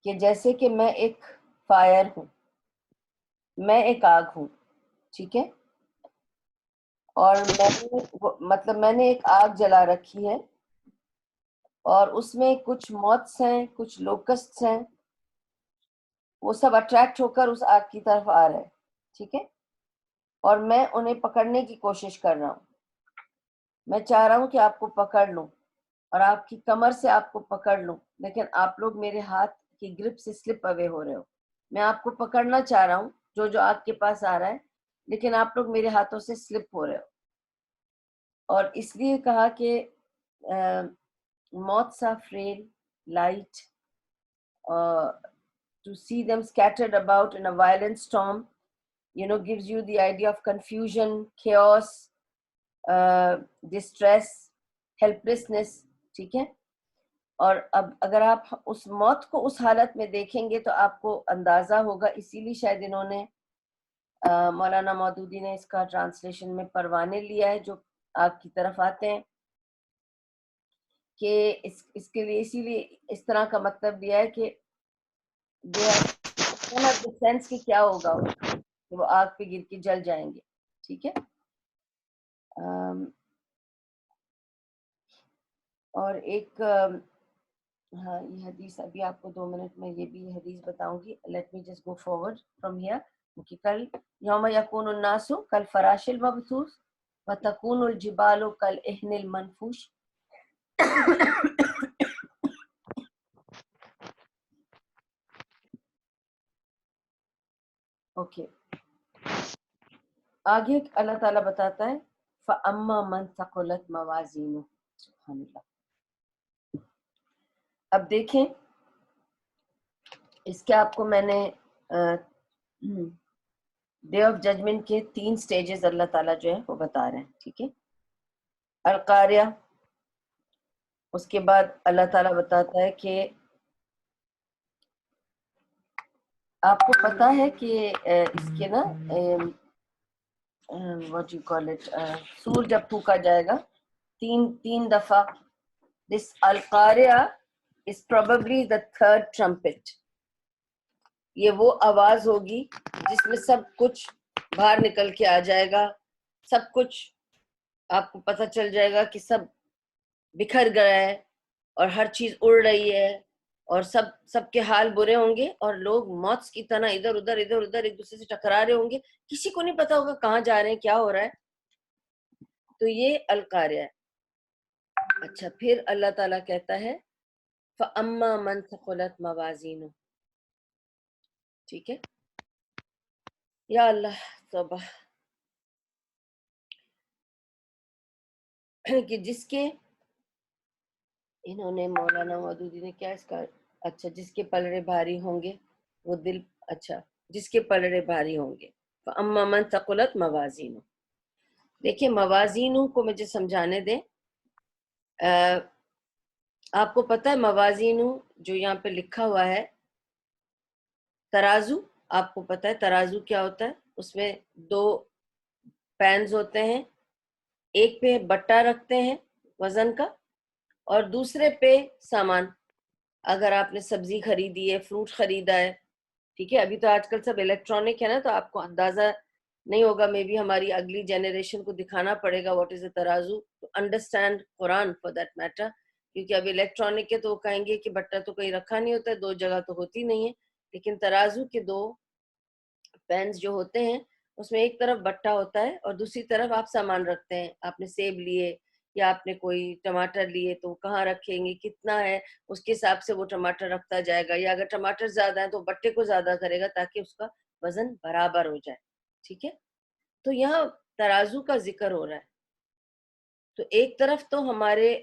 کہ جیسے کہ میں ایک فائر ہوں، میں ایک آگ ہوں. ٹھیک ہے. اور میں نے ایک آگ جلا رکھی ہے، اور اس میں کچھ موتس ہیں، کچھ لوکسٹس ہیں، وہ سب اٹریکٹ ہو کر اس آگ کی طرف آ رہے ہیں. ٹھیک ہے. اور میں انہیں پکڑنے کی کوشش کر رہا ہوں. میں چاہ رہا ہوں کہ آپ کو پکڑ لوں اور آپ کی کمر سے آپ کو پکڑ لوں، لیکن آپ لوگ میرے ہاتھ کی گرپ سے سلپ اوے ہو رہے ہو. میں آپ کو پکڑنا چاہ رہا ہوں جو آگ کے پاس آ رہا ہے، لیکن آپ لوگ میرے ہاتھوں سے سلپ ہو رہے ہو. اور اس لیے کہا کہ moths are frail, light. To see them scattered about in a violent storm, gives you the idea of confusion, chaos, distress, helplessness. ٹھیک ہے. اور اب اگر آپ اس موت کو اس حالت میں دیکھیں گے تو آپ کو اندازہ ہوگا، اسی لیے شاید انہوں نے مولانا مودودی نے اس کا ٹرانسلیشن میں پروانے لیا ہے جو آگ کی طرف آتے ہیں. کہ اس کے لیے اسی لیے اس طرح کا مطلب دیا ہے کہ سینس کہ کیا ہوگا کہ وہ آگ پہ گر کے جل جائیں گے. ٹھیک ہے. اور ایک ہاں یہ حدیث ابھی آپ کو 2 منٹ میں یہ بھی حدیث بتاؤں گی. Let me just go forward from here. کہ کل یوم یکون الناس کالفراش المبثوث وتکون الجبال کالعہن المنفوش. اوکے آگے اللہ تعالیٰ بتاتا ہے فَأَمَّا مَنْ ثَقُلَتْ مَوَازِينُهُ. سبحان اللہ. اب دیکھیں اس کے آپ کو میں نے ڈے آف ججمنٹ کے 3 سٹیجز اللہ تعالیٰ جو ہے وہ بتا رہے ہیں. ٹھیک ہے. القاریہ، اس کے بعد اللہ تعالیٰ بتاتا ہے کہ آپ کو پتا ہے کہ اس کے نا what you call it سور جب پھونکا جائے گا 3 دفعہ. this القاریہ is probably the third trumpet. یہ وہ آواز ہوگی جس میں سب کچھ باہر نکل کے آ جائے گا. سب کچھ آپ کو پتہ چل جائے گا کہ سب بکھر گیا ہے اور ہر چیز اڑ رہی ہے اور سب کے حال برے ہوں گے اور لوگ موت کی طرح ادھر ادھر ایک دوسرے سے ٹکرا رہے ہوں گے. کسی کو نہیں پتا ہوگا کہاں جا رہے ہیں کیا ہو رہا ہے. تو یہ القاریہ ہے. اچھا پھر اللہ تعالیٰ کہتا ہے فَأَمَّا مَنْ ثَقُلَتْ مَوَازِينُهُ. ٹھیک ہے. یا اللہ توبہ. کہ جس کے انہوں نے مولانا مودودی نے کیا اس کا اچھا جس کے پلڑے بھاری ہوں گے وہ دل اچھا جس کے پلڑے بھاری ہوں گے. فَأَمَّا مَنْ ثَقُلَتْ مَوَازِينُهُ. دیکھیں موازینوں کو مجھے سمجھانے دیں. آپ کو پتہ ہے موازینوں جو یہاں پہ لکھا ہوا ہے ترازو. آپ کو پتہ ہے ترازو کیا ہوتا ہے؟ اس میں 2 پینز ہوتے ہیں. ایک پہ بٹا رکھتے ہیں وزن کا اور دوسرے پہ سامان. اگر آپ نے سبزی خریدی ہے فروٹ خریدا ہے ٹھیک ہے. ابھی تو آج کل سب الیکٹرانک ہے نا تو آپ کو اندازہ نہیں ہوگا. مے بی ہماری اگلی جنریشن کو دکھانا پڑے گا واٹ از اے ترازو to understand Quran for that matter. کیونکہ اب الیکٹرانک ہے تو وہ کہیں گے کہ بٹا تو کہیں رکھا نہیں ہوتا ہے 2 جگہ تو ہوتی نہیں ہے. لیکن ترازو کے 2 پینز جو ہوتے ہیں اس میں ایک طرف بٹا ہوتا ہے اور دوسری طرف آپ سامان رکھتے ہیں. آپ نے سیب لیے یا آپ نے کوئی ٹماٹر لیے تو کہاں رکھیں گے کتنا ہے اس کے حساب سے وہ ٹماٹر رکھتا جائے گا. یا اگر ٹماٹر زیادہ ہیں تو بٹے کو زیادہ کرے گا تاکہ اس کا وزن برابر ہو جائے. ٹھیک ہے. تو یہاں ترازو کا ذکر ہو رہا ہے. تو ایک طرف تو ہمارے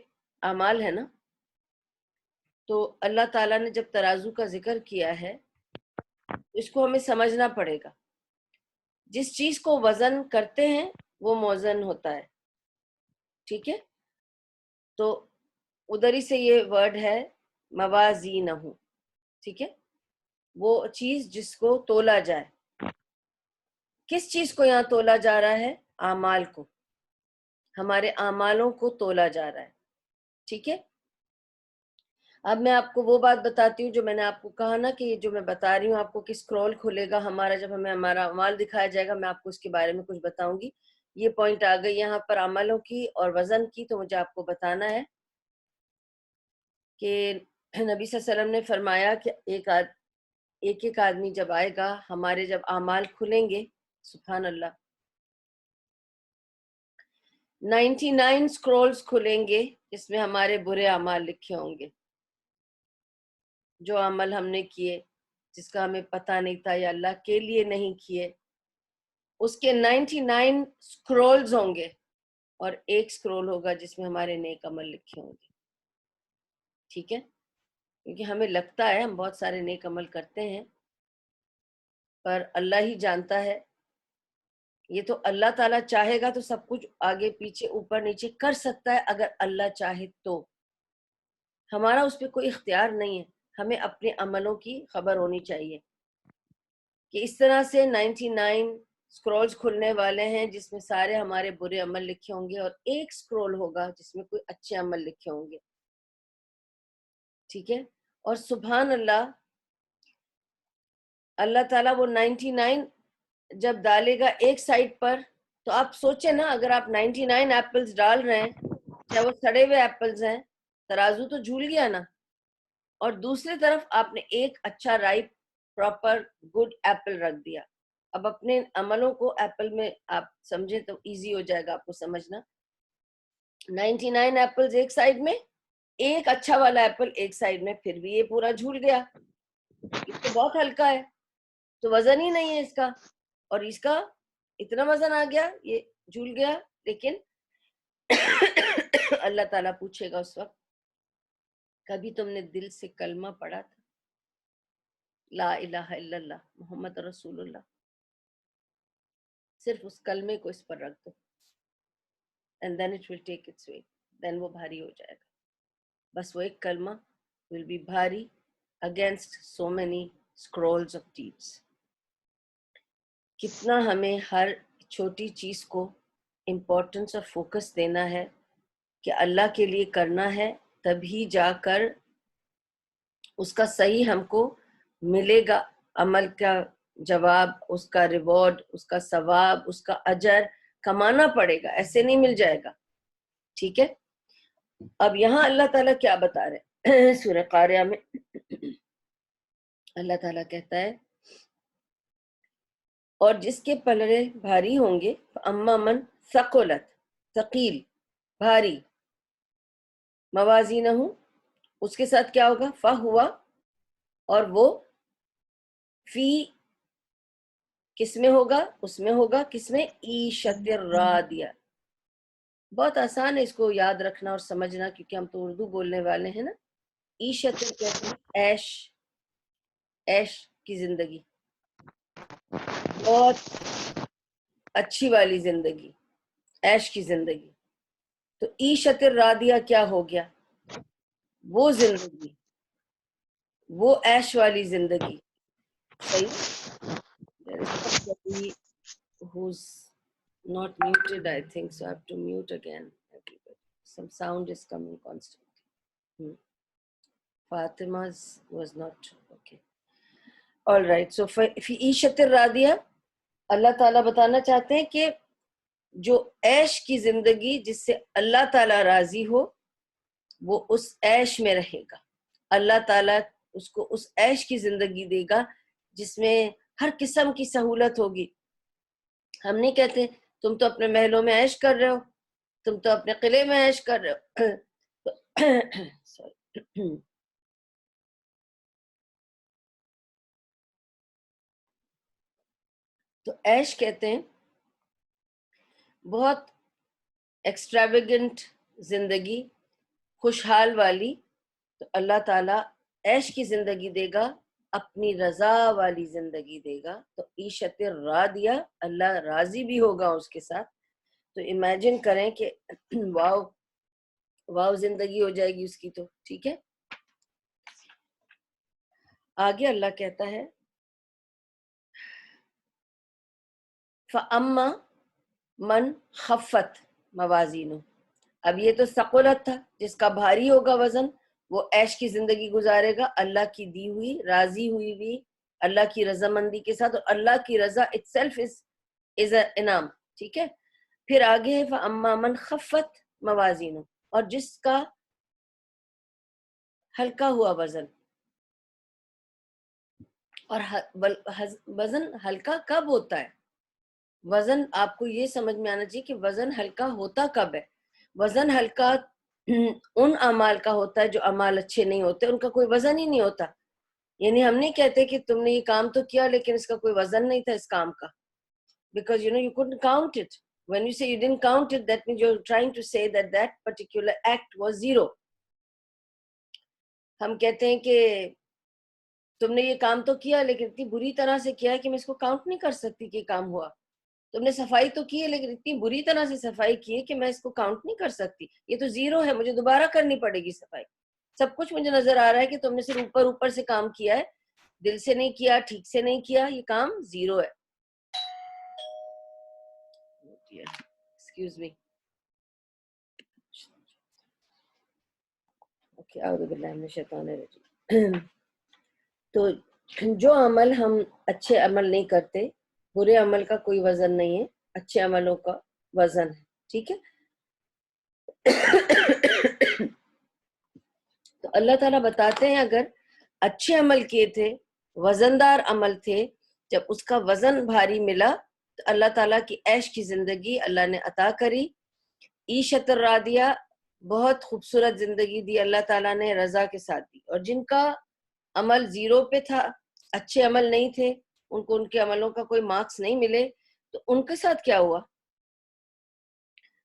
اعمال ہے نا. تو اللہ تعالیٰ نے جب ترازو کا ذکر کیا ہے اس کو ہمیں سمجھنا پڑے گا. جس چیز کو وزن کرتے ہیں وہ موزن ہوتا ہے. ٹھیک ہے. تو ادھر ہی سے یہ ورڈ ہے موازینہ. ٹھیک ہے. وہ چیز جس کو تولا جائے. کس چیز کو یہاں تولا جا رہا ہے؟ اعمال کو. ہمارے اعمالوں کو تولا جا رہا ہے. ٹھیک ہے. اب میں آپ کو وہ بات بتاتی ہوں جو میں نے آپ کو کہا نا کہ جو میں بتا رہی ہوں آپ کو کہ اسکرول کھلے گا ہمارا جب ہمیں ہمارا اعمال دکھایا جائے گا میں آپ کو اس کے بارے میں کچھ بتاؤں گی. یہ پوائنٹ آ گئی یہاں پر عملوں کی اور وزن کی. تو مجھے آپ کو بتانا ہے کہ نبی صلی اللہ علیہ وسلم نے فرمایا کہ ایک آدمی جب آئے گا ہمارے جب اعمال کھلیں گے سبحان اللہ 99 اسکرولز کھلیں گے جس میں ہمارے برے اعمال لکھے ہوں گے. جو عمل ہم نے کیے جس کا ہمیں پتہ نہیں تھا یا اللہ کے لیے نہیں کیے اس کے 99 اسکرولز ہوں گے اور ایک اسکرول ہوگا جس میں ہمارے نیک عمل لکھے ہوں گے. ٹھیک ہے. کیونکہ ہمیں لگتا ہے ہم بہت سارے نیک عمل کرتے ہیں پر اللہ ہی جانتا ہے. یہ تو اللہ تعالیٰ چاہے گا تو سب کچھ آگے پیچھے اوپر نیچے کر سکتا ہے اگر اللہ چاہے تو. ہمارا اس پہ کوئی اختیار نہیں ہے. ہمیں اپنے عملوں کی خبر ہونی چاہیے کہ اس طرح سے 99 اسکرولز کھلنے والے ہیں جس میں سارے ہمارے برے عمل لکھے ہوں گے اور ایک اسکرول ہوگا جس میں کوئی اچھے عمل لکھے ہوں گے. ٹھیک ہے. اور سبحان اللہ، اللہ تعالیٰ وہ 99 جب ڈالے گا ایک سائڈ پر، تو آپ سوچیں نا، اگر آپ 99 ایپلز ڈال رہے ہیں، چاہے وہ سڑے ہوئے ایپلز ہیں، ترازو تو جھول گیا نا. اور دوسری طرف آپ نے ایک اچھا رائپ پراپر گڈ ایپل رکھ دیا. اب اپنے عملوں کو ایپل میں آپ سمجھے تو ایزی ہو جائے گا آپ کو سمجھنا. 99 ایپلز ایک سائڈ میں، ایک اچھا والا ایپل ایک سائڈ میں، پھر بھی یہ پورا جھول گیا. یہ تو بہت ہلکا ہے، تو وزن ہی نہیں ہے اس کا، اور اس کا اتنا وزن آ گیا، یہ جھول گیا. لیکن اللہ تعالیٰ پوچھے گا اس وقت، کبھی تم نے دل سے کلمہ پڑھا تھا، لا الہ الا اللہ محمد رسول اللہ؟ صرف اس کلمے کو اس پر رکھ دو، and then it will take its weight. then وہ بھاری ہو جائے گا. بس وہ ایک کلمہ will be بھاری against so many scrolls of deeds. کتنا ہمیں ہر چھوٹی چیز کو امپورٹنس اور فوکس دینا ہے کہ اللہ کے لیے کرنا ہے، تبھی جا کر اس کا صحیح ہم کو ملے گا. عمل کا جواب، اس کا ریوارڈ، اس کا ثواب، اس کا اجر کمانا پڑے گا، ایسے نہیں مل جائے گا. ٹھیک ہے. اب یہاں اللہ تعالیٰ کیا بتا رہے سورہ قاریہ میں؟ اللہ تعالیٰ کہتا ہے، اور جس کے پلڑے بھاری ہوں گے، اما من ثقلت، ثقیل بھاری، موازینہ، اس کے ساتھ کیا ہوگا؟ فہوا، اور وہ فی کس میں ہوگا؟ اس میں ہوگا کس میں؟ عیشت راضیہ. بہت آسان ہے اس کو یاد رکھنا اور سمجھنا، کیونکہ ہم تو اردو بولنے والے ہیں نا. عیشت کہتے ہیں عیش، عیش کی زندگی، بہت اچھی والی زندگی، عیش کی زندگی. تو عیشت راضیہ کیا ہو گیا؟ وہ زندگی، وہ عیش والی زندگی. صحیح. There is somebody who's not muted, I think, so I have to mute again. Everybody. Some sound is coming constantly. Fatima's was not okay. All right. So فی عیشت راضیہ، اللہ تعالیٰ بتانا چاہتے ہیں کہ جو عیش کی زندگی جس سے اللہ تعالیٰ راضی ہو، وہ اس عیش میں رہے گا. اللہ تعالیٰ اس کو اس عیش کی زندگی دے گا جس میں ہر قسم کی سہولت ہوگی. ہم نہیں کہتے تم تو اپنے محلوں میں عیش کر رہے ہو، تم تو اپنے قلعے میں عیش کر رہے ہو. تو عیش کہتے ہیں بہت ایکسٹراویگنٹ زندگی، خوشحال والی. تو اللہ تعالیٰ عیش کی زندگی دے گا، اپنی رضا والی زندگی دے گا. تو عیشت راضیہ، اللہ راضی بھی ہوگا اس کے ساتھ. تو امیجن کریں کہ واو واو زندگی ہو جائے گی اس کی. تو ٹھیک ہے. آگے اللہ کہتا ہے فَأَمَّا مَنْ خَفَّتْ مَوَازِينُهُ. اب یہ تو ثقلت تھا، جس کا بھاری ہوگا وزن، وہ عیش کی زندگی گزارے گا اللہ کی دی ہوئی، راضی ہوئی بھی اللہ کی رضامندی کے ساتھ. اور اللہ کی رضا itself is an انعام. ٹھیک ہے. پھر آگے ہے فَأَمَّا مَنْ خَفَّتْ مَوَازِينُهُ، اور جس کا ہلکا ہوا وزن. اور وزن ہلکا کب ہوتا ہے؟ وزن آپ کو یہ سمجھ میں آنا چاہیے کہ وزن ہلکا ہوتا کب ہے. وزن ہلکا ان اعمال کا ہوتا ہے جو اعمال اچھے نہیں ہوتے، ان کا کوئی وزن ہی نہیں ہوتا. یعنی ہم نہیں کہتے کہ تم نے یہ کام تو کیا لیکن اس کا کوئی وزن نہیں تھا اس کام کا، because you couldn't count it. When you say you didn't count it, that means you're trying to say that that particular act was zero. ہم کہتے ہیں کہ تم نے یہ کام تو کیا لیکن اتنی بری طرح سے کیا کہ میں اس کو کاؤنٹ نہیں کر سکتی کہ یہ کام ہوا. تم نے صفائی تو کی ہے لیکن اتنی بری طرح سے صفائی کی ہے کہ میں اس کو کاؤنٹ نہیں کر سکتی، یہ تو زیرو ہے، مجھے دوبارہ کرنی پڑے گی صفائی. سب کچھ مجھے نظر آ رہا ہے کہ تم نے صرف اوپر سے کام کیا ہے، دل سے نہیں کیا، ٹھیک سے نہیں کیا، یہ کام زیرو ہے. Excuse me. اعوذ باللہ من الشیطان الرجیم. تو جو عمل ہم اچھے عمل نہیں کرتے، برے عمل کا کوئی وزن نہیں ہے، اچھے عملوں کا وزن ہے. ٹھیک ہے. تو اللہ تعالیٰ بتاتے ہیں اگر اچھے عمل کیے تھے، وزندار عمل تھے، جب اس کا وزن بھاری ملا تو اللہ تعالیٰ کی عیش کی زندگی اللہ نے عطا کری. عیشت الراضیہ، بہت خوبصورت زندگی دی اللہ تعالیٰ نے رضا کے ساتھ دی. اور جن کا عمل زیرو پہ تھا، اچھے عمل نہیں تھے، ان کو ان کے عملوں کا کوئی مارکس نہیں ملے، تو ان کے ساتھ کیا ہوا؟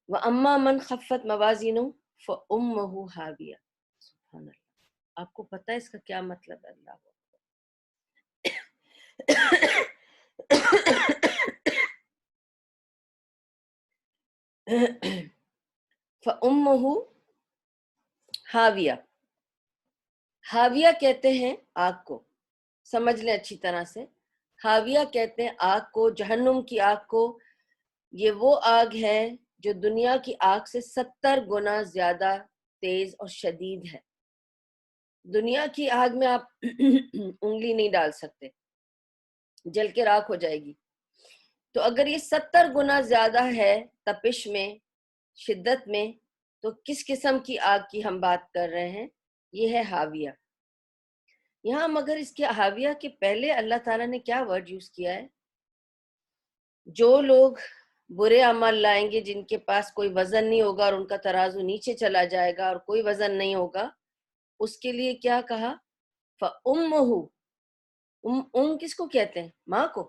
وَأَمَّا مَنْ خَفَّتْ مَوَازِينُهُ فَأُمُّهُ هَاوِيَةٌ. سبحان اللہ. آپ کو پتہ ہے اس کا کیا مطلب ہے؟ اللہ فَأُمُّهُ ہاویہ. ہاویہ کہتے ہیں آگ کو، سمجھ لیں اچھی طرح سے. ہاویہ کہتے ہیں آگ کو، جہنم کی آگ کو. یہ وہ آگ ہے جو دنیا کی آگ سے 70 گنا زیادہ تیز اور شدید ہے. دنیا کی آگ میں آپ انگلی نہیں ڈال سکتے، جل کے راکھ ہو جائے گی. تو اگر یہ 70 گنا زیادہ ہے تپش میں، شدت میں، تو کس قسم کی آگ کی ہم بات کر رہے ہیں؟ یہ ہے ہاویہ. یہاں مگر اس کے ہاویہ کے پہلے اللہ تعالیٰ نے کیا ورڈ یوز کیا ہے؟ جو لوگ برے عمل لائیں گے، جن کے پاس کوئی وزن نہیں ہوگا اور ان کا ترازو نیچے چلا جائے گا اور کوئی وزن نہیں ہوگا، اس کے لیے کیا کہا؟ فَأُمُّهُ. کس کو کہتے ہیں؟ ماں کو.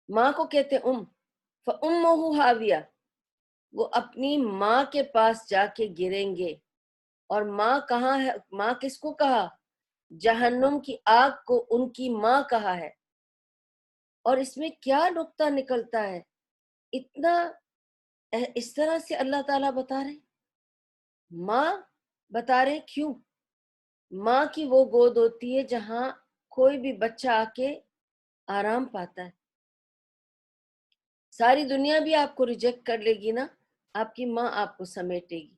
ماں کو کہتے ہیں فَأُمُّهُ ہاویہ. وہ اپنی ماں کے پاس جا کے گریں گے. اور ماں کہاں ہے؟ ماں کس کو کہا؟ جہنم کی آگ کو ان کی ماں کہا ہے. اور اس میں کیا نقطہ نکلتا ہے؟ اتنا اس طرح سے اللہ تعالیٰ بتا رہے ہیں. ماں بتا رہے ہیں کیوں؟ ماں کی وہ گود ہوتی ہے جہاں کوئی بھی بچہ آ کے آرام پاتا ہے. ساری دنیا بھی آپ کو ریجیکٹ کر لے گی نا، آپ کی ماں آپ کو سمیٹے گی.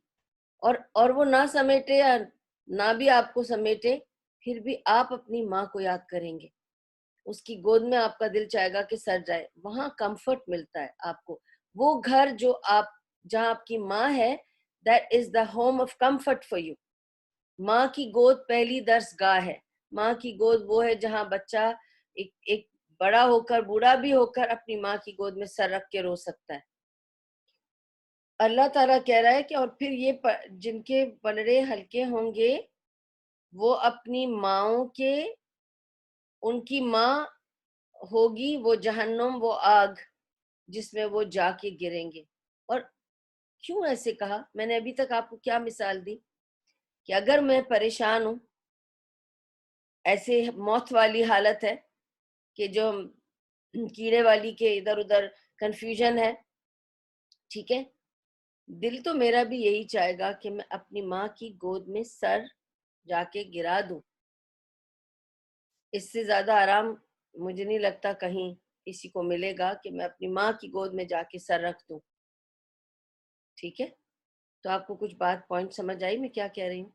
اور وہ نہ سمیٹے یا نہ بھی آپ کو سمیٹے، پھر بھی آپ اپنی ماں کو یاد کریں گے. اس کی گود میں آپ کا دل چاہے گا کہ سر جائے. وہاں کمفرٹ ملتا ہے آپ کو. وہ گھر جو جہاں آپ کی ماں ہے، that is the home of comfort for you. ماں کی گود پہلی درسگاہ ہے. ماں کی گود وہ ہے جہاں بچہ ایک بڑا ہو کر، بوڑھا بھی ہو کر، اپنی ماں کی گود میں سر رکھ کے رو سکتا ہے. اللہ تعالیٰ کہہ رہا ہے کہ اور پھر یہ جن کے پلڑے ہلکے ہوں گے، وہ اپنی ماؤں کے، ان کی ماں ہوگی وہ جہنم، وہ آگ جس میں وہ جا کے گریں گے. اور کیوں ایسے کہا؟ میں نے ابھی تک آپ کو کیا مثال دی کہ اگر میں پریشان ہوں، ایسے موت والی حالت ہے کہ جو کیڑے والی کے ادھر ادھر کنفیوژن ہے، ٹھیک ہے، دل تو میرا بھی یہی چاہے گا کہ میں اپنی ماں کی گود میں سر جا کے گرا دوں. اس سے زیادہ آرام مجھے نہیں لگتا کہیں کسی کو ملے گا کہ میں اپنی ماں کی گود میں جا کے سر رکھ دوں. ٹھیک ہے. تو آپ کو کچھ بات پوائنٹ سمجھ آئی میں کیا کہہ رہی ہوں؟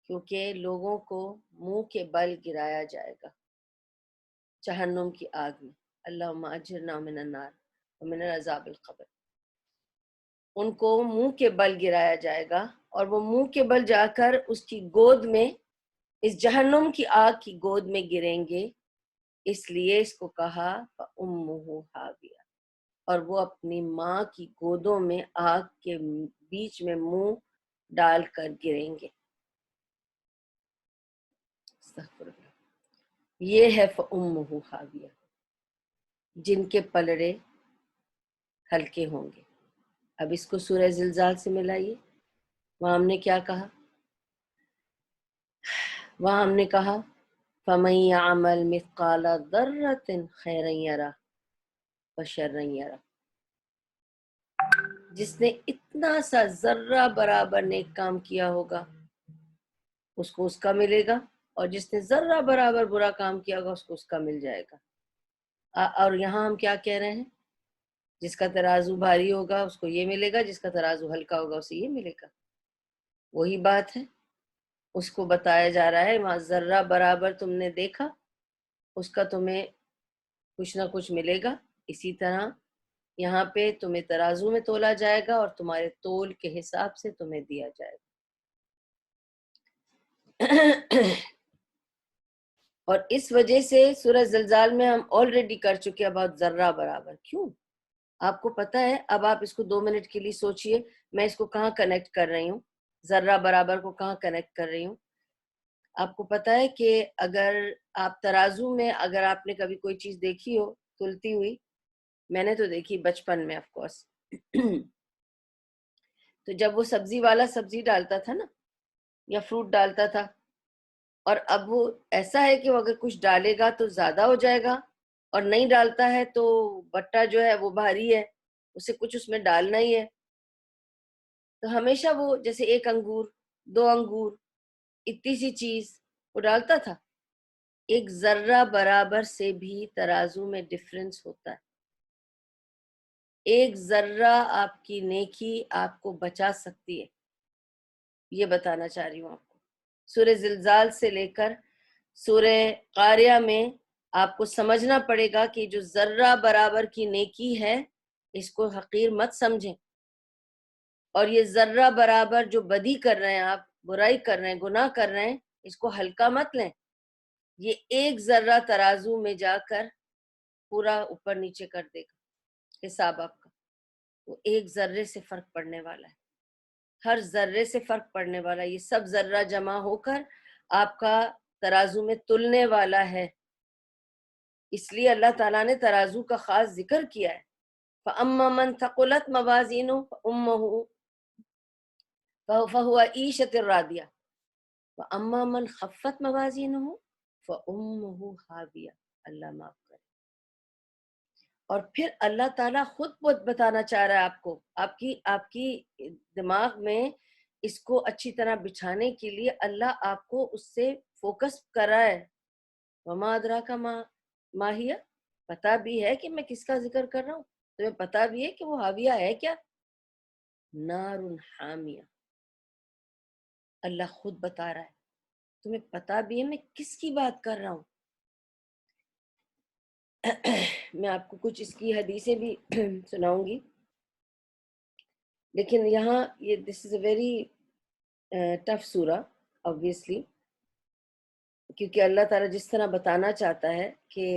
کیونکہ لوگوں کو منہ کے بل گرایا جائے گا جہنم کی آگ میں. اللہم اجرنا من النار ومن عذاب القبر. ان کو منہ کے بل گرایا جائے گا اور وہ منہ کے بل جا کر اس کی گود میں، اس جہنم کی آگ کی گود میں گریں گے. اس لیے اس کو کہا فَأُمُّهُ ہاویہ. اور وہ اپنی ماں کی گودوں میں آگ کے بیچ میں منہ ڈال کر گریں گے. یہ ہے فَأُمُّهُ ہاویہ، جن کے پلڑے ہلکے ہوں گے. اب اس کو سورہ زلزال سے ملائیے. وہاں ہم نے کیا کہا؟ وہاں ہم نے کہا فَمَن يَعْمَلْ مِثْقَالَ ذَرَّةٍ خَيْرًا يَرَهُ وَشَرًّا يَرَهُ. جس نے اتنا سا ذرہ برابر نیک کام کیا ہوگا اس کو اس کا ملے گا، اور جس نے ذرہ برابر برا کام کیا ہوگا اس کو اس کا مل جائے گا. اور یہاں ہم کیا کہہ رہے ہیں؟ جس کا ترازو بھاری ہوگا اس کو یہ ملے گا، جس کا ترازو ہلکا ہوگا اسے یہ ملے گا. وہی بات ہے، اس کو بتایا جا رہا ہے وہاں ذرہ برابر تم نے دیکھا اس کا تمہیں کچھ نہ کچھ ملے گا، اسی طرح یہاں پہ تمہیں ترازو میں تولا جائے گا اور تمہارے تول کے حساب سے تمہیں دیا جائے گا۔ اور اس وجہ سے سورہ زلزال میں ہم آلریڈی کر چکے اباؤٹ ذرہ برابر۔ کیوں؟ آپ کو پتہ ہے، اب آپ اس کو 2 منٹ کے لیے سوچئے، میں اس کو کہاں کنیکٹ کر رہی ہوں، ذرہ برابر کو کہاں کنیکٹ کر رہی ہوں۔ آپ کو پتہ ہے کہ اگر آپ ترازو میں، اگر آپ نے کبھی کوئی چیز دیکھی ہو تلتی ہوئی، میں نے تو دیکھی بچپن میں آف کورس، تو جب وہ سبزی والا سبزی ڈالتا تھا نا یا فروٹ ڈالتا تھا، اور اب وہ ایسا ہے کہ وہ اگر کچھ ڈالے گا تو زیادہ ہو جائے گا، اور نہیں ڈالتا ہے تو بٹا جو ہے وہ بھاری ہے، اسے کچھ اس میں ڈالنا ہی ہے، تو ہمیشہ وہ جیسے 1 انگور 2 انگور اتنی سی چیز وہ ڈالتا تھا۔ ایک ذرہ برابر سے بھی ترازو میں ڈفرنس ہوتا ہے۔ ایک ذرہ آپ کی نیکی آپ کو بچا سکتی ہے، یہ بتانا چاہ رہی ہوں آپ کو۔ سورہ زلزال سے لے کر سورہ قاریہ میں آپ کو سمجھنا پڑے گا کہ جو ذرہ برابر کی نیکی ہے اس کو حقیر مت سمجھیں، اور یہ ذرہ برابر جو بدی کر رہے ہیں، آپ برائی کر رہے ہیں، گناہ کر رہے ہیں، اس کو ہلکا مت لیں۔ یہ ایک ذرہ ترازو میں جا کر پورا اوپر نیچے کر دے گا حساب آپ کا۔ وہ ایک ذرے سے فرق پڑنے والا ہے، ہر ذرے سے فرق پڑنے والا ہے، یہ سب ذرہ جمع ہو کر آپ کا ترازو میں تلنے والا ہے۔ اس لیے اللہ تعالیٰ نے ترازو کا خاص ذکر کیا ہے۔ فَأَمَّا مَنْ ثَقُلَتْ مَوَازِينُهُ فَهُوَ عِيشَةٌ رَاضِيَةٌ وَأَمَّا مَنْ خَفَّتْ مَوَازِينُهُ فَأُمُّهُ هَاوِيَةٌ۔ اللہ معاف کرے۔ اور پھر اللہ تعالیٰ خود بتانا چاہ رہا ہے آپ کو، آپ کی دماغ میں اس کو اچھی طرح بچھانے کے لیے اللہ آپ کو اس سے فوکس کر رہا ہے۔ وما ادراک ما ہی، پتہ بھی ہے کہ میں کس کا ذکر کر رہا ہوں، تمہیں پتہ بھی ہے کہ وہ حاویہ ہے کیا؟ نار حامیہ۔ اللہ خود بتا رہا ہے، تمہیں پتہ بھی ہے میں کس کی بات کر رہا ہوں۔ میں آپ کو کچھ اس کی حدیثیں بھی سناؤں گی، لیکن یہاں یہ دس از اے ویری ٹف سورہ obviously، کیونکہ اللہ تعالیٰ جس طرح بتانا چاہتا ہے کہ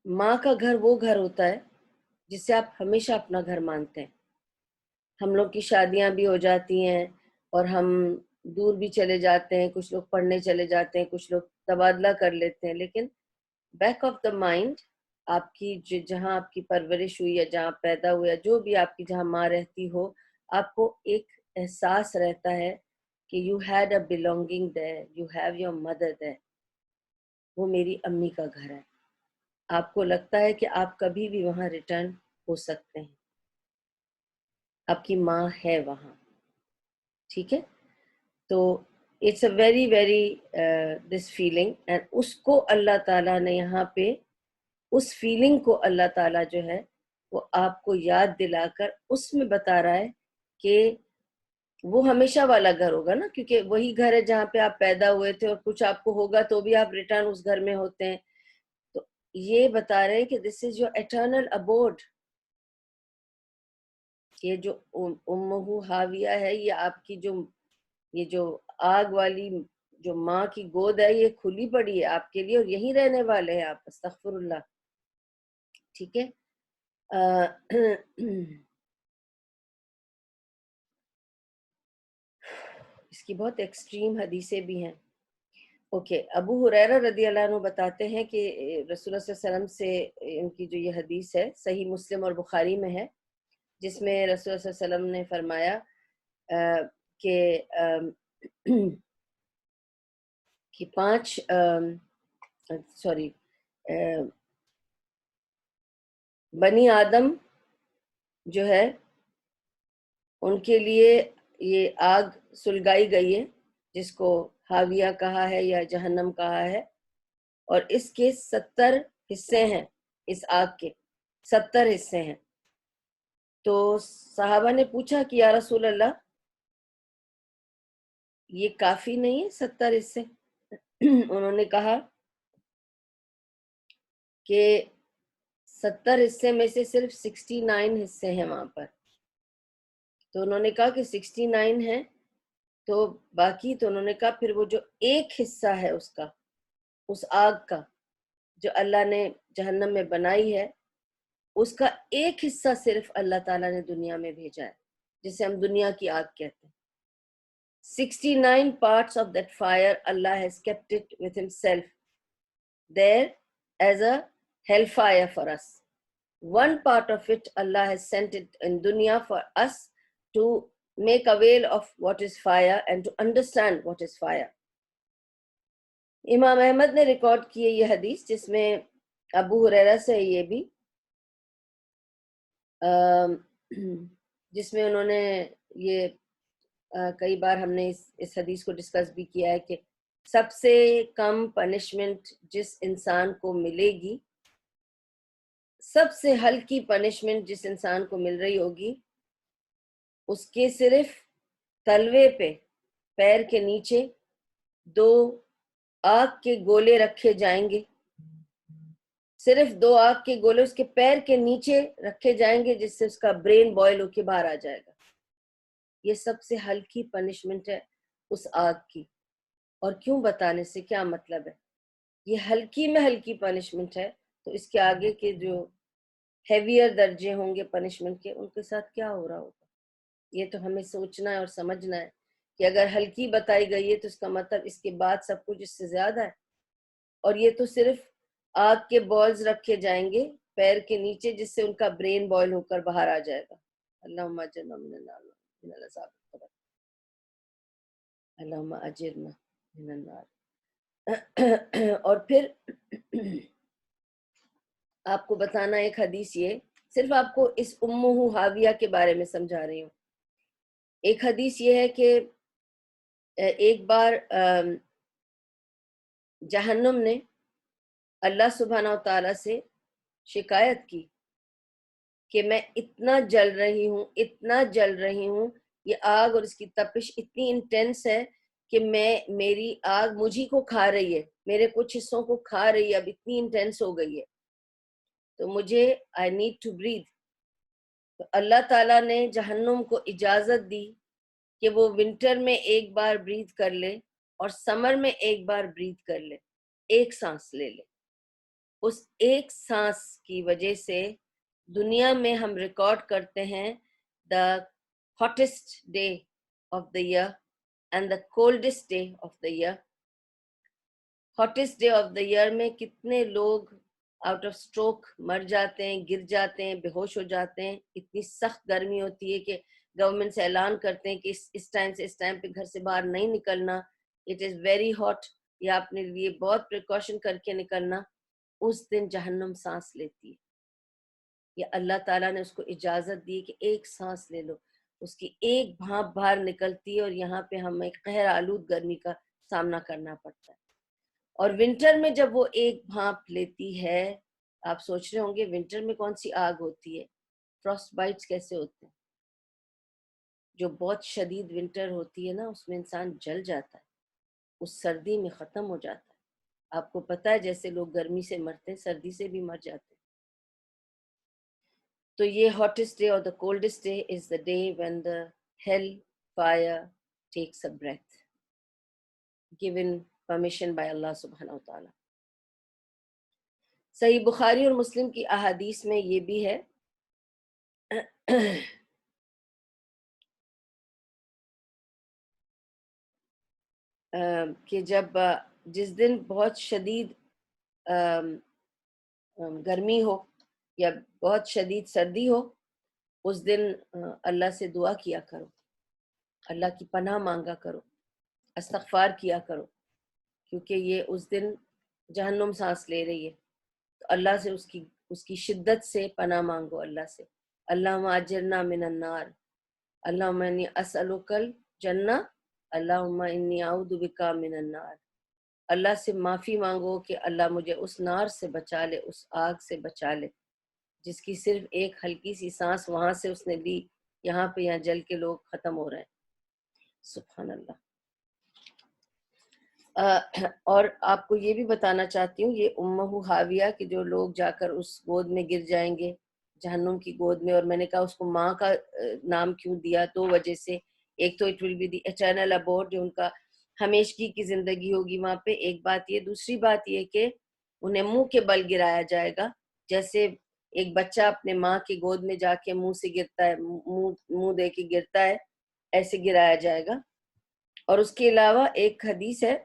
ماں کا گھر وہ گھر ہوتا ہے جسے آپ ہمیشہ اپنا گھر مانتے ہیں۔ ہم لوگ کی شادیاں بھی ہو جاتی ہیں اور ہم دور بھی چلے جاتے ہیں، کچھ لوگ پڑھنے چلے جاتے ہیں، کچھ لوگ تبادلہ کر لیتے ہیں، لیکن بیک آف دا مائنڈ آپ کی جہاں آپ کی پرورش ہوئی یا جہاں پیدا ہوئے یا جو بھی آپ کی جہاں ماں رہتی ہو، آپ کو ایک احساس رہتا ہے کہ you had a belonging there، you have your mother there، وہ میری امی کا گھر ہے۔ آپ کو لگتا ہے کہ آپ کبھی بھی وہاں ریٹرن ہو سکتے ہیں، آپ کی ماں ہے وہاں، ٹھیک ہے؟ تو it's a very very this feeling, and اس کو اللہ تعالیٰ نے یہاں پہ اس فیلنگ کو اللہ تعالیٰ جو ہے وہ آپ کو یاد دلا کر اس میں بتا رہا ہے کہ وہ ہمیشہ والا گھر ہوگا نا، کیونکہ وہی گھر ہے جہاں پہ آپ پیدا ہوئے تھے، اور کچھ آپ کو ہوگا تو بھی آپ ریٹرن اس گھر میں ہوتے ہیں۔ تو یہ بتا رہے ہیں کہ this is your eternal abode. یہ جو امہ حاویہ ہے، یہ آپ کی یہ جو آگ والی جو ماں کی گود ہے، یہ کھلی پڑی ہے آپ کے لیے، اور یہیں رہنے والے ہیں آپ، استغفر اللہ، ٹھیک ہے؟ اس کی بہت ایکسٹریم حدیثیں بھی ہیں۔ اوکے، ابو ہریرہ رضی اللہ عنہ بتاتے ہیں کہ رسول اللہ صلی اللہ علیہ وسلم سے ان کی جو یہ حدیث ہے صحیح مسلم اور بخاری میں ہے، جس میں رسول اللہ صلی اللہ علیہ وسلم نے فرمایا کہ 5 بنی آدم جو ہے ان کے لیے یہ آگ سلگائی گئی ہے، جس کو حاویہ کہا ہے یا جہنم کہا ہے، اور اس کے 70 حصے ہیں، اس آگ کے 70 حصے ہیں، تو صحابہ نے پوچھا کہ یا رسول اللہ یہ کافی نہیں ہے 70 حصے؟ انہوں نے کہا کہ 70 حصے میں سے صرف 69 حصے ہیں وہاں پر. تو انہوں نے کہا کہ 69 ہیں تو باقی. تو انہوں نے کہا پھر وہ جو ایک حصہ ہے اس کا، اس آگ کا جو اللہ نے جہنم میں بنائی ہے، اس کا ایک حصہ صرف اللہ تعالیٰ نے دنیا میں بھیجا ہے، جسے ہم دنیا کی آگ کہتے ہیں. 69 parts of that fire Allah has kept it with himself there as a hellfire for us. One part of it Allah has sent it in dunya for us to make avail of what is fire and to understand what is fire. امام احمد نے record کی ہے یہ حدیث، جس میں ابو ہریرہ سے یہ بھی جس میں انہوں نے یہ کئی بار ہم نے اس حدیث کو ڈسکس بھی کیا ہے کہ سب سے کم پنشمنٹ جس انسان کو ملے گی، سب سے ہلکی پنشمنٹ جس انسان کو مل رہی ہوگی، اس کے صرف تلوے پہ، پیر کے نیچے 2 آگ کے گولے رکھے جائیں گے. صرف 2 آگ کے گولے اس کے پیر کے نیچے رکھے جائیں گے، جس سے اس کا برین بوائل ہو کے باہر آ جائے گا. یہ سب سے ہلکی پنشمنٹ ہے اس آگ کی. اور کیوں بتانے سے کیا مطلب ہے؟ یہ ہلکی میں ہلکی پنشمنٹ ہے، تو اس کے آگے کے جو ہیویئر درجے ہوں گے پنشمنٹ کے، ان کے ساتھ کیا ہو رہا ہوگا. یہ تو ہمیں سوچنا ہے اور سمجھنا ہے کہ اگر ہلکی بتائی گئی ہے تو اس کا مطلب اس کے بعد سب کچھ اس سے زیادہ ہے. اور یہ تو صرف آگ کے بالز رکھے جائیں گے پیر کے نیچے، جس سے ان کا برین بوائل ہو کر باہر آ جائے گا. اللہم اجرنا من النار من العذاب القبر، اللہم اجرنا من النار. اور پھر آپ کو بتانا ایک حدیث، یہ صرف آپ کو اس امہ حاویہ کے بارے میں سمجھا رہی ہوں. ایک حدیث یہ ہے کہ ایک بار جہنم نے اللہ سبحانہ و تعالیٰ سے شکایت کی کہ میں اتنا جل رہی ہوں، اتنا جل رہی ہوں، یہ آگ اور اس کی تپش اتنی انٹینس ہے کہ میری آگ مجھی کو کھا رہی ہے، میرے کچھ حصوں کو کھا رہی ہے، اب اتنی انٹینس ہو گئی ہے، تو مجھے I need to breathe. تو اللہ تعالیٰ نے جہنم کو اجازت دی کہ وہ ونٹر میں ایک بار بریتھ کر لے اور سمر میں ایک بار بریتھ کر لے، ایک سانس لے لے. اس ایک سانس کی وجہ سے دنیا میں ہم ریکارڈ کرتے ہیں the hottest day of the year and the coldest day of the year. Hottest day of the year میں کتنے لوگ آؤٹ آف اسٹروک مر جاتے ہیں، گر جاتے ہیں، بے ہوش ہو جاتے ہیں. اتنی سخت گرمی ہوتی ہے کہ گورنمنٹ سے اعلان کرتے ہیں کہ اس ٹائم سے اس ٹائم پہ گھر سے باہر نہیں نکلنا، اٹ از ویری ہاٹ، یا اپنے لیے بہت پریکاشن کر کے نکلنا. اس دن جہنم سانس لیتی ہے. یہ اللہ تعالیٰ نے اس کو اجازت دی کہ ایک سانس لے لو. اس کی ایک بھانپ باہر نکلتی ہے اور یہاں پہ ہمیں قہر آلود گرمی کا سامنا کرنا پڑتا ہے. اور ونٹر میں جب وہ ایک بھانپ لیتی ہے، آپ سوچ رہے ہوں گے ونٹر میں کون سی آگ ہوتی ہے، فراسٹ بائٹس کیسے ہوتے ہیں. جو بہت شدید ونٹر ہوتی ہے نا، اس میں انسان جل جاتا ہے، اس سردی میں ختم ہو جاتا ہے. آپ کو پتہ ہے جیسے لوگ گرمی سے مرتے ہیں، سردی سے بھی مر جاتے ہیں. تو یہ ہاٹسٹ ڈے اور the coldest day is the day when the hell fire takes a breath given permission by Allah سبحانہ و تعالیٰ. صحیح بخاری اور مسلم کی احادیث میں یہ بھی ہے کہ جس دن بہت شدید گرمی ہو یا بہت شدید سردی ہو، اس دن اللہ سے دعا کیا کرو، اللہ کی پناہ مانگا کرو، استغفار کیا کرو، کیونکہ یہ اس دن جہنم سانس لے رہی ہے. تو اللہ سے اس کی شدت سے پناہ مانگو اللہ سے. اللہم اجرنا من النار، اللہم انی اسألک الجنہ، اللہم انی اعوذ بک من النار. اللہ سے معافی مانگو کہ اللہ مجھے اس نار سے بچا لے، اس آگ سے بچا لے جس کی صرف ایک ہلکی سی سانس وہاں سے اس نے لی، یہاں پہ یہاں جل کے لوگ ختم ہو رہے ہیں. سبحان اللہ. اور آپ کو یہ بھی بتانا چاہتی ہوں، یہ امہ حاویہ کہ جو لوگ جا کر اس گود میں گر جائیں گے، جہنم کی گود میں، اور میں نے کہا اس کو ماں کا نام کیوں دیا، دو وجہ سے. ایک تو it will be the eternal abode, جو ان کا ہمیشگی کی زندگی ہوگی وہاں پہ، ایک بات یہ. دوسری بات یہ کہ انہیں منہ کے بل گرایا جائے گا، جیسے ایک بچہ اپنے ماں کی گود میں جا کے منہ سے گرتا ہے، منہ دے کے گرتا ہے، ایسے گرایا جائے گا. اور اس کے علاوہ ایک حدیث ہے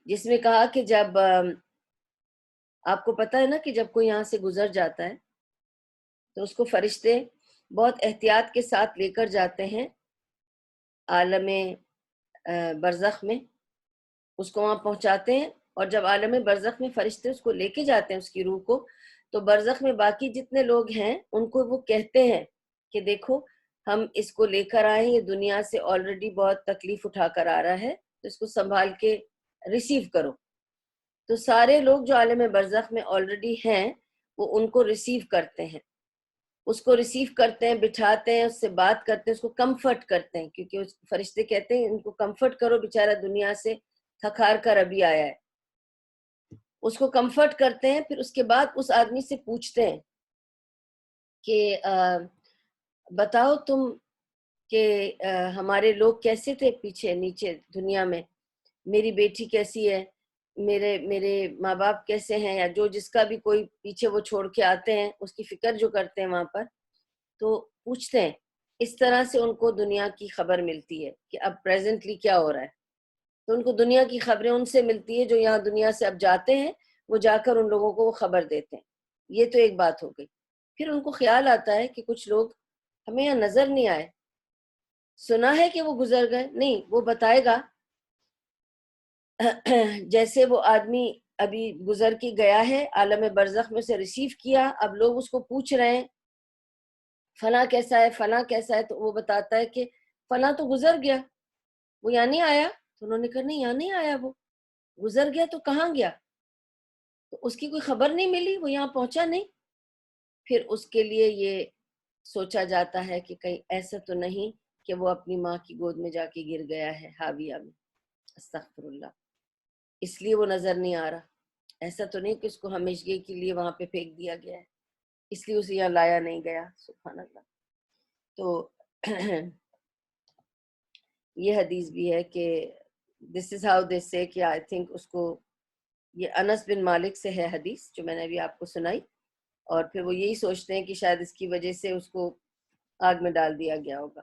جس میں کہا کہ جب آپ کو پتہ ہے نا کہ جب کوئی یہاں سے گزر جاتا ہے تو اس کو فرشتے بہت احتیاط کے ساتھ لے کر جاتے ہیں عالم برزخ میں، اس کو وہاں پہنچاتے ہیں. اور جب عالم برزخ میں فرشتے اس کو لے کے جاتے ہیں اس کی روح کو، تو برزخ میں باقی جتنے لوگ ہیں ان کو وہ کہتے ہیں کہ دیکھو ہم اس کو لے کر آئے ہیں، یہ دنیا سے آلریڈی بہت تکلیف اٹھا کر آ رہا ہے، تو اس کو سنبھال کے ریسیو کرو. تو سارے لوگ جو عالم برزخ میں آلریڈی ہیں وہ ان کو ریسیو کرتے ہیں، اس کو ریسیو کرتے ہیں، بٹھاتے ہیں، اس سے بات کرتے ہیں، اس کو کمفرٹ کرتے ہیں، کیونکہ اس فرشتے کہتے ہیں ان کو کمفرٹ کرو، بیچارہ دنیا سے تھک ہار کر ابھی آیا ہے. اس کو کمفرٹ کرتے ہیں. پھر اس کے بعد اس آدمی سے پوچھتے ہیں کہ بتاؤ تم کہ ہمارے لوگ کیسے تھے پیچھے نیچے دنیا میں، میری بیٹی کیسی ہے، میرے ماں باپ کیسے ہیں، یا جو جس کا بھی کوئی پیچھے وہ چھوڑ کے آتے ہیں اس کی فکر جو کرتے ہیں وہاں پر، تو پوچھتے ہیں. اس طرح سے ان کو دنیا کی خبر ملتی ہے کہ اب پریزنٹلی کیا ہو رہا ہے. تو ان کو دنیا کی خبریں ان سے ملتی ہے جو یہاں دنیا سے اب جاتے ہیں، وہ جا کر ان لوگوں کو وہ خبر دیتے ہیں. یہ تو ایک بات ہو گئی. پھر ان کو خیال آتا ہے کہ کچھ لوگ ہمیں یہاں نظر نہیں آئے، سنا ہے کہ وہ گزر گئے، نہیں وہ بتائے گا. جیسے وہ آدمی ابھی گزر کے گیا ہے، عالم برزخ میں سے ریسیو کیا، اب لوگ اس کو پوچھ رہے ہیں فلاں کیسا ہے، فلاں کیسا ہے، تو وہ بتاتا ہے کہ فلاں تو گزر گیا، وہ یہاں نہیں آیا. تو انہوں نے کہا نہیں یہاں نہیں آیا، وہ گزر گیا تو کہاں گیا، تو اس کی کوئی خبر نہیں ملی، وہ یہاں پہنچا نہیں. پھر اس کے لیے یہ سوچا جاتا ہے کہ کہیں ایسا تو نہیں کہ وہ اپنی ماں کی گود میں جا کے گر گیا ہے حاویہ میں. استغفر اللہ. اس لیے وہ نظر نہیں آ رہا. ایسا تو نہیں کہ اس کو ہمیشگی کے لیے وہاں پہ پھینک دیا گیا ہے، اس لیے اسے یہاں لایا نہیں گیا. سبحان اللہ. تو یہ حدیث بھی ہے کہ دس از ہاؤ دے سے کہ آئی تھنک اس کو، یہ انس بن مالک سے ہے حدیث جو میں نے ابھی آپ کو سنائی، اور پھر وہ یہی سوچتے ہیں کہ شاید اس کی وجہ سے اس کو آگ میں ڈال دیا گیا ہوگا.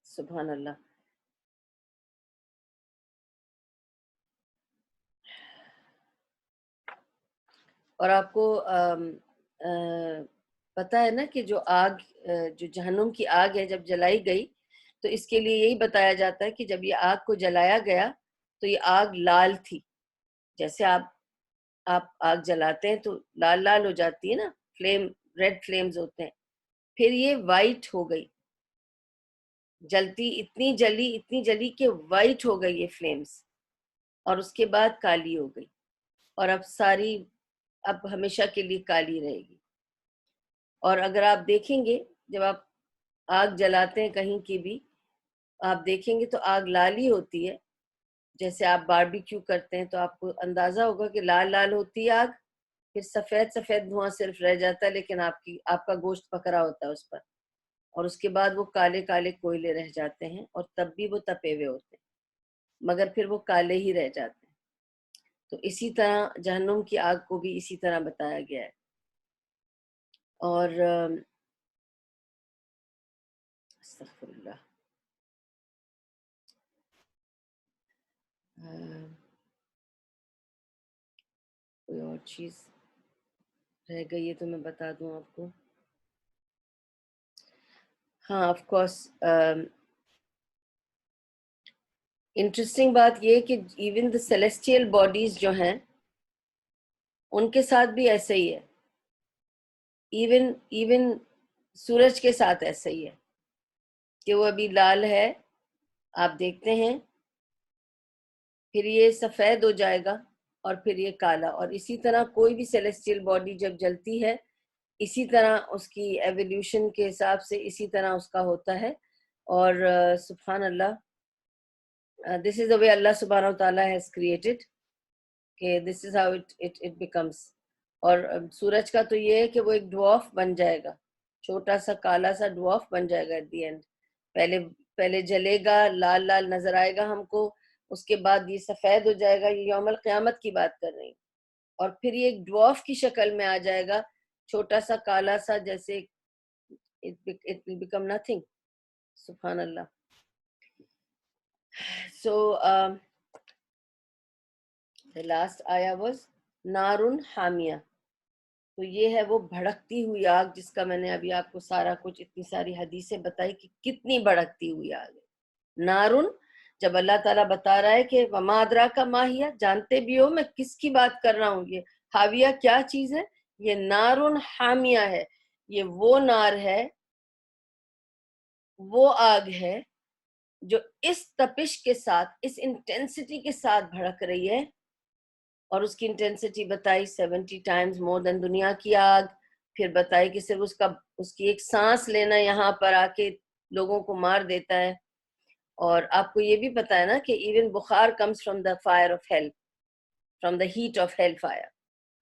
سبحان اللہ. اور آپ کو پتہ ہے نا کہ جو آگ، جو جہنم کی آگ ہے جب جلائی گئی تو اس کے لیے یہی بتایا جاتا ہے کہ جب یہ آگ کو جلایا گیا تو یہ آگ لال تھی. جیسے آپ آگ جلاتے ہیں تو لال لال ہو جاتی ہے نا، فلیم، ریڈ فلیمز ہوتے ہیں. پھر یہ وائٹ ہو گئی، جلتی اتنی جلی کہ وائٹ ہو گئی یہ فلیمز، اور اس کے بعد کالی ہو گئی، اور اب ہمیشہ کے لیے کالی رہے گی. اور اگر آپ دیکھیں گے جب آپ آگ جلاتے ہیں کہیں کی بھی، آپ دیکھیں گے تو آگ لال ہی ہوتی ہے. جیسے آپ باربیکیو کرتے ہیں تو آپ کو اندازہ ہوگا کہ لال لال ہوتی ہے آگ، پھر سفید سفید دھواں صرف رہ جاتا ہے، لیکن آپ کا گوشت پکڑا ہوتا ہے اس پر، اور اس کے بعد وہ کالے کالے کوئلے رہ جاتے ہیں، اور تب بھی وہ تپے ہوئے ہوتے ہیں مگر پھر وہ کالے ہی رہ جاتے ہیں. تو اسی طرح جہنم کی آگ کو بھی اسی طرح بتایا گیا ہے. اور استغفر اللہ، کوئی اور چیز رہ گئی ہے تو میں بتا دوں آپ کو. ہاں آف کورس انٹرسٹنگ بات یہ کہ ایون دا سیلیسٹیل باڈیز جو ہیں ان کے ساتھ بھی ایسا ہی ہے. ایون سورج کے ساتھ ایسا ہی ہے کہ وہ ابھی لال ہے، آپ دیکھتے ہیں، پھر یہ سفید ہو جائے گا اور پھر یہ کالا. اور اسی طرح کوئی بھی سیلیسٹیل باڈی جب جلتی ہے اسی طرح اس کی ایولیوشن کے حساب سے اسی طرح اس کا ہوتا ہے. اور سبحان اللہ, this is the way Allah subhanahu wa ta'ala has created, کہ this is how it becomes. اور سورج کا تو یہ ہے کہ وہ ایک ڈوارف بن جائے گا, چھوٹا سا کالا سا ڈوارف بن جائے گا ایٹ دی اینڈ. پہلے جلے گا, لال لال نظر آئے گا ہم کو, اس کے بعد یہ سفید ہو جائے گا. یہ یوم القیامت کی بات کر رہی ہوں. اور پھر یہ ایک ڈوارف کی شکل میں آ جائے گا, چھوٹا سا کالا سا, جیسے it will become nothing. سبحان اللہ. So the last ayah was نارٌ حامیہ. تو یہ ہے وہ بھڑکتی ہوئی آگ جس کا میں نے ابھی آپ کو سارا کچھ اتنی ساری حدیثیں بتائی کہ کتنی بھڑکتی ہوئی آگ ہے. نارٌ, جب اللہ تعالیٰ بتا رہا ہے کہ وما ادراک ما ہی, جانتے بھی ہو میں کس کی بات کر رہا ہوں. یہ حاویہ کیا چیز ہے؟ یہ نارٌ حامیہ ہے. یہ وہ نار ہے, وہ آگ ہے جو اس تپش کے ساتھ, اس انٹینسٹی کے ساتھ بھڑک رہی ہے. اور اس کی انٹینسٹی بتائی 70 ٹائمز مور دین دنیا کی آگ. پھر بتائی کہ صرف اس کی ایک سانس لینا یہاں پر آ کے لوگوں کو مار دیتا ہے. اور آپ کو یہ بھی پتا ہے نا کہ even bukhar comes from the fire of hell, from the heat of hell fire.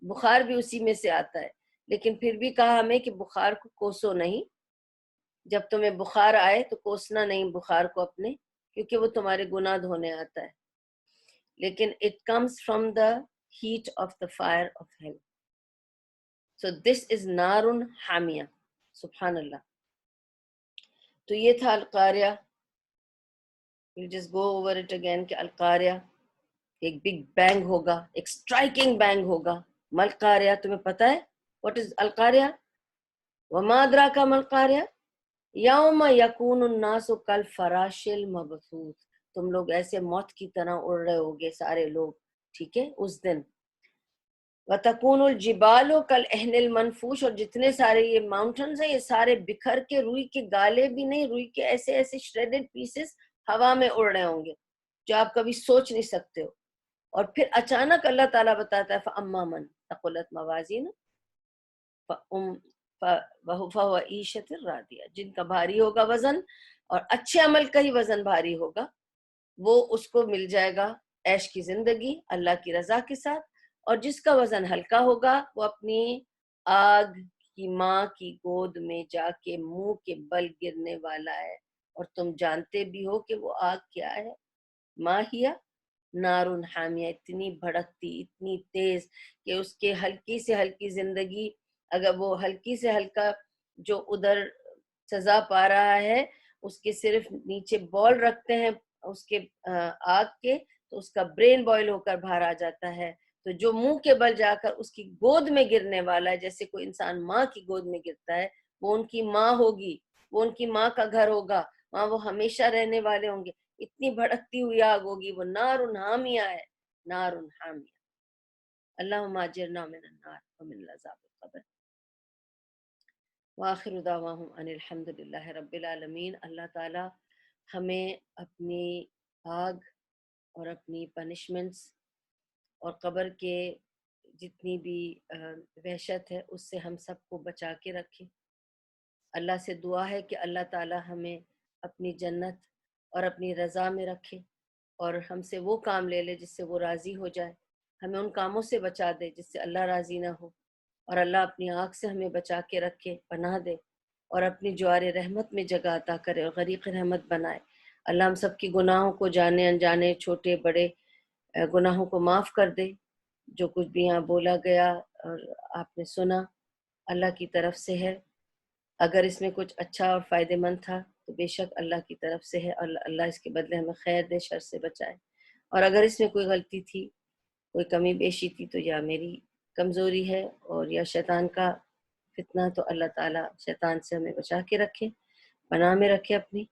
بخار بھی اسی میں سے آتا ہے. لیکن پھر بھی کہا ہمیں کہ بخار کو کوسو نہیں, جب تمہیں بخار آئے تو کوسنا نہیں بخار کو اپنے, کیونکہ وہ تمہارے گناہ دھونے آتا ہے. لیکن it comes from the heat of the fire of hell. So this is نارٌ حامیہ. سبحان اللہ. تو یہ تھا القاریہ. We'll just go over it again کہ القاریہ ایک بگ بینگ ہوگا, ایک اسٹرائکنگ بینگ ہوگا. ملقاریہ, تمہیں پتہ ہے what is القاریہ؟ وما ادراک ما القاریہ یوم یکون الناس کالفراش المبثوث. تم لوگ ایسے موت کی طرح اڑ رہے ہوگے سارے لوگ, ٹھیک ہے, اس دن. وَتَكُونُ الْجِبَالُ كَالْعِهْنِ الْمَنْفُوشِ, اور جتنے سارے یہ ماؤنٹنز ہیں یہ سارے بکھر کے, روئی کے گالے بھی نہیں, روئی کے ایسے ایسے شریڈڈ پیسز ہوا میں اڑ رہے ہوں گے جو آپ کبھی سوچ نہیں سکتے ہو. اور پھر اچانک اللہ تعالیٰ بتاتا ہے فَأَمَّا مَنْ ثَقُلَتْ مَوَازِينُهُ فَهُوَ فِي عِيشَةٍ رَاضِيَةٍ, جن کا بھاری ہوگا وزن اور اچھے عمل کا ہی وزن بھاری ہوگا, وہ اس کو مل جائے گا عیش کی زندگی اللہ کی رضا کے ساتھ. اور جس کا وزن ہلکا ہوگا وہ اپنی آگ کی ماں کی گود میں جا کے منہ کے بل گرنے والا ہے. اور تم جانتے بھی ہو کہ وہ آگ کیا ہے. ما ہیا نارٌ حامیہ, اتنی بھڑکتی, اتنی تیز کہ اس کے ہلکی سے ہلکی زندگی, اگر وہ ہلکی سے ہلکا جو ادھر سزا پا رہا ہے اس کے صرف نیچے بال رکھتے ہیں اس کے آگ کے, تو اس کا برین بوائل ہو کر باہر آ جاتا ہے. تو جو منہ کے بل جا کر اس کی گود میں گرنے والا ہے, جیسے کوئی انسان ماں کی گود میں گرتا ہے, وہ ان کی ماں ہوگی, وہ ان کی ماں کا گھر ہوگا, وہاں وہ ہمیشہ رہنے والے ہوں گے. اتنی بھڑکتی ہوئی آگ ہوگی, وہ نارٌ حامیہ ہے, نارٌ حامیہ. اللہم اجرنا من النار ومن عذاب القبر. وآخر دعواہم ان الحمد للہ رب العالمین. اللہ تعالی ہمیں اپنی آگ اور اپنی پنشمنٹس اور قبر کے جتنی بھی وحشت ہے اس سے ہم سب کو بچا کے رکھے. اللہ سے دعا ہے کہ اللہ تعالی ہمیں اپنی جنت اور اپنی رضا میں رکھے, اور ہم سے وہ کام لے لے جس سے وہ راضی ہو جائے. ہمیں ان کاموں سے بچا دے جس سے اللہ راضی نہ ہو, اور اللہ اپنی آنکھ سے ہمیں بچا کے رکھے, پناہ دے, اور اپنی جوار رحمت میں جگہ عطا کرے اور غریق رحمت بنائے. اللہ ہم سب کی گناہوں کو جانے انجانے چھوٹے بڑے گناہوں کو معاف کر دے. جو کچھ بھی یہاں بولا گیا اور آپ نے سنا اللہ کی طرف سے ہے. اگر اس میں کچھ اچھا اور فائدہ مند تھا تو بے شک اللہ کی طرف سے ہے, اور اللہ اس کے بدلے ہمیں خیر دے, شر سے بچائے. اور اگر اس میں کوئی غلطی تھی, کوئی کمی بیشی تھی, تو یا میری کمزوری ہے اور یا شیطان کا فتنہ, تو اللہ تعالیٰ شیطان سے ہمیں بچا کے رکھے, پناہ میں رکھے اپنی,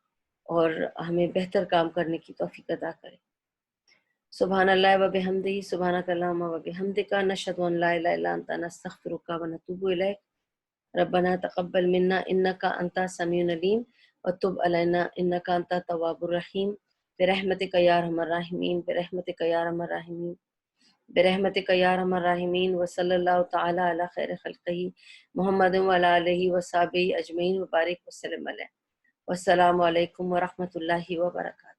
اور ہمیں بہتر کام کرنے کی توفیق عطا کرے. سبحان اللہ و بحمدہ, سبحانک اللہم و بحمدک, نشہد ان لا الہ الا انت, نستغفرک و نتوب الیک. ربنا تقبل منا انک انت السمیع العلیم وتب علینا انک انت التواب الرحیم برحمتک یا ارحم الراحمین, برحمتک یا ارحم الراحمین. برحمتک یا ارحم الراحمین وصلی اللہ تعالی علی خیر خلقہ محمد وعلی آلہ وصحبہ اجمعین وبارک وسلم علیہ۔ والسلام علیکم ورحمۃ اللہ وبرکاتہ۔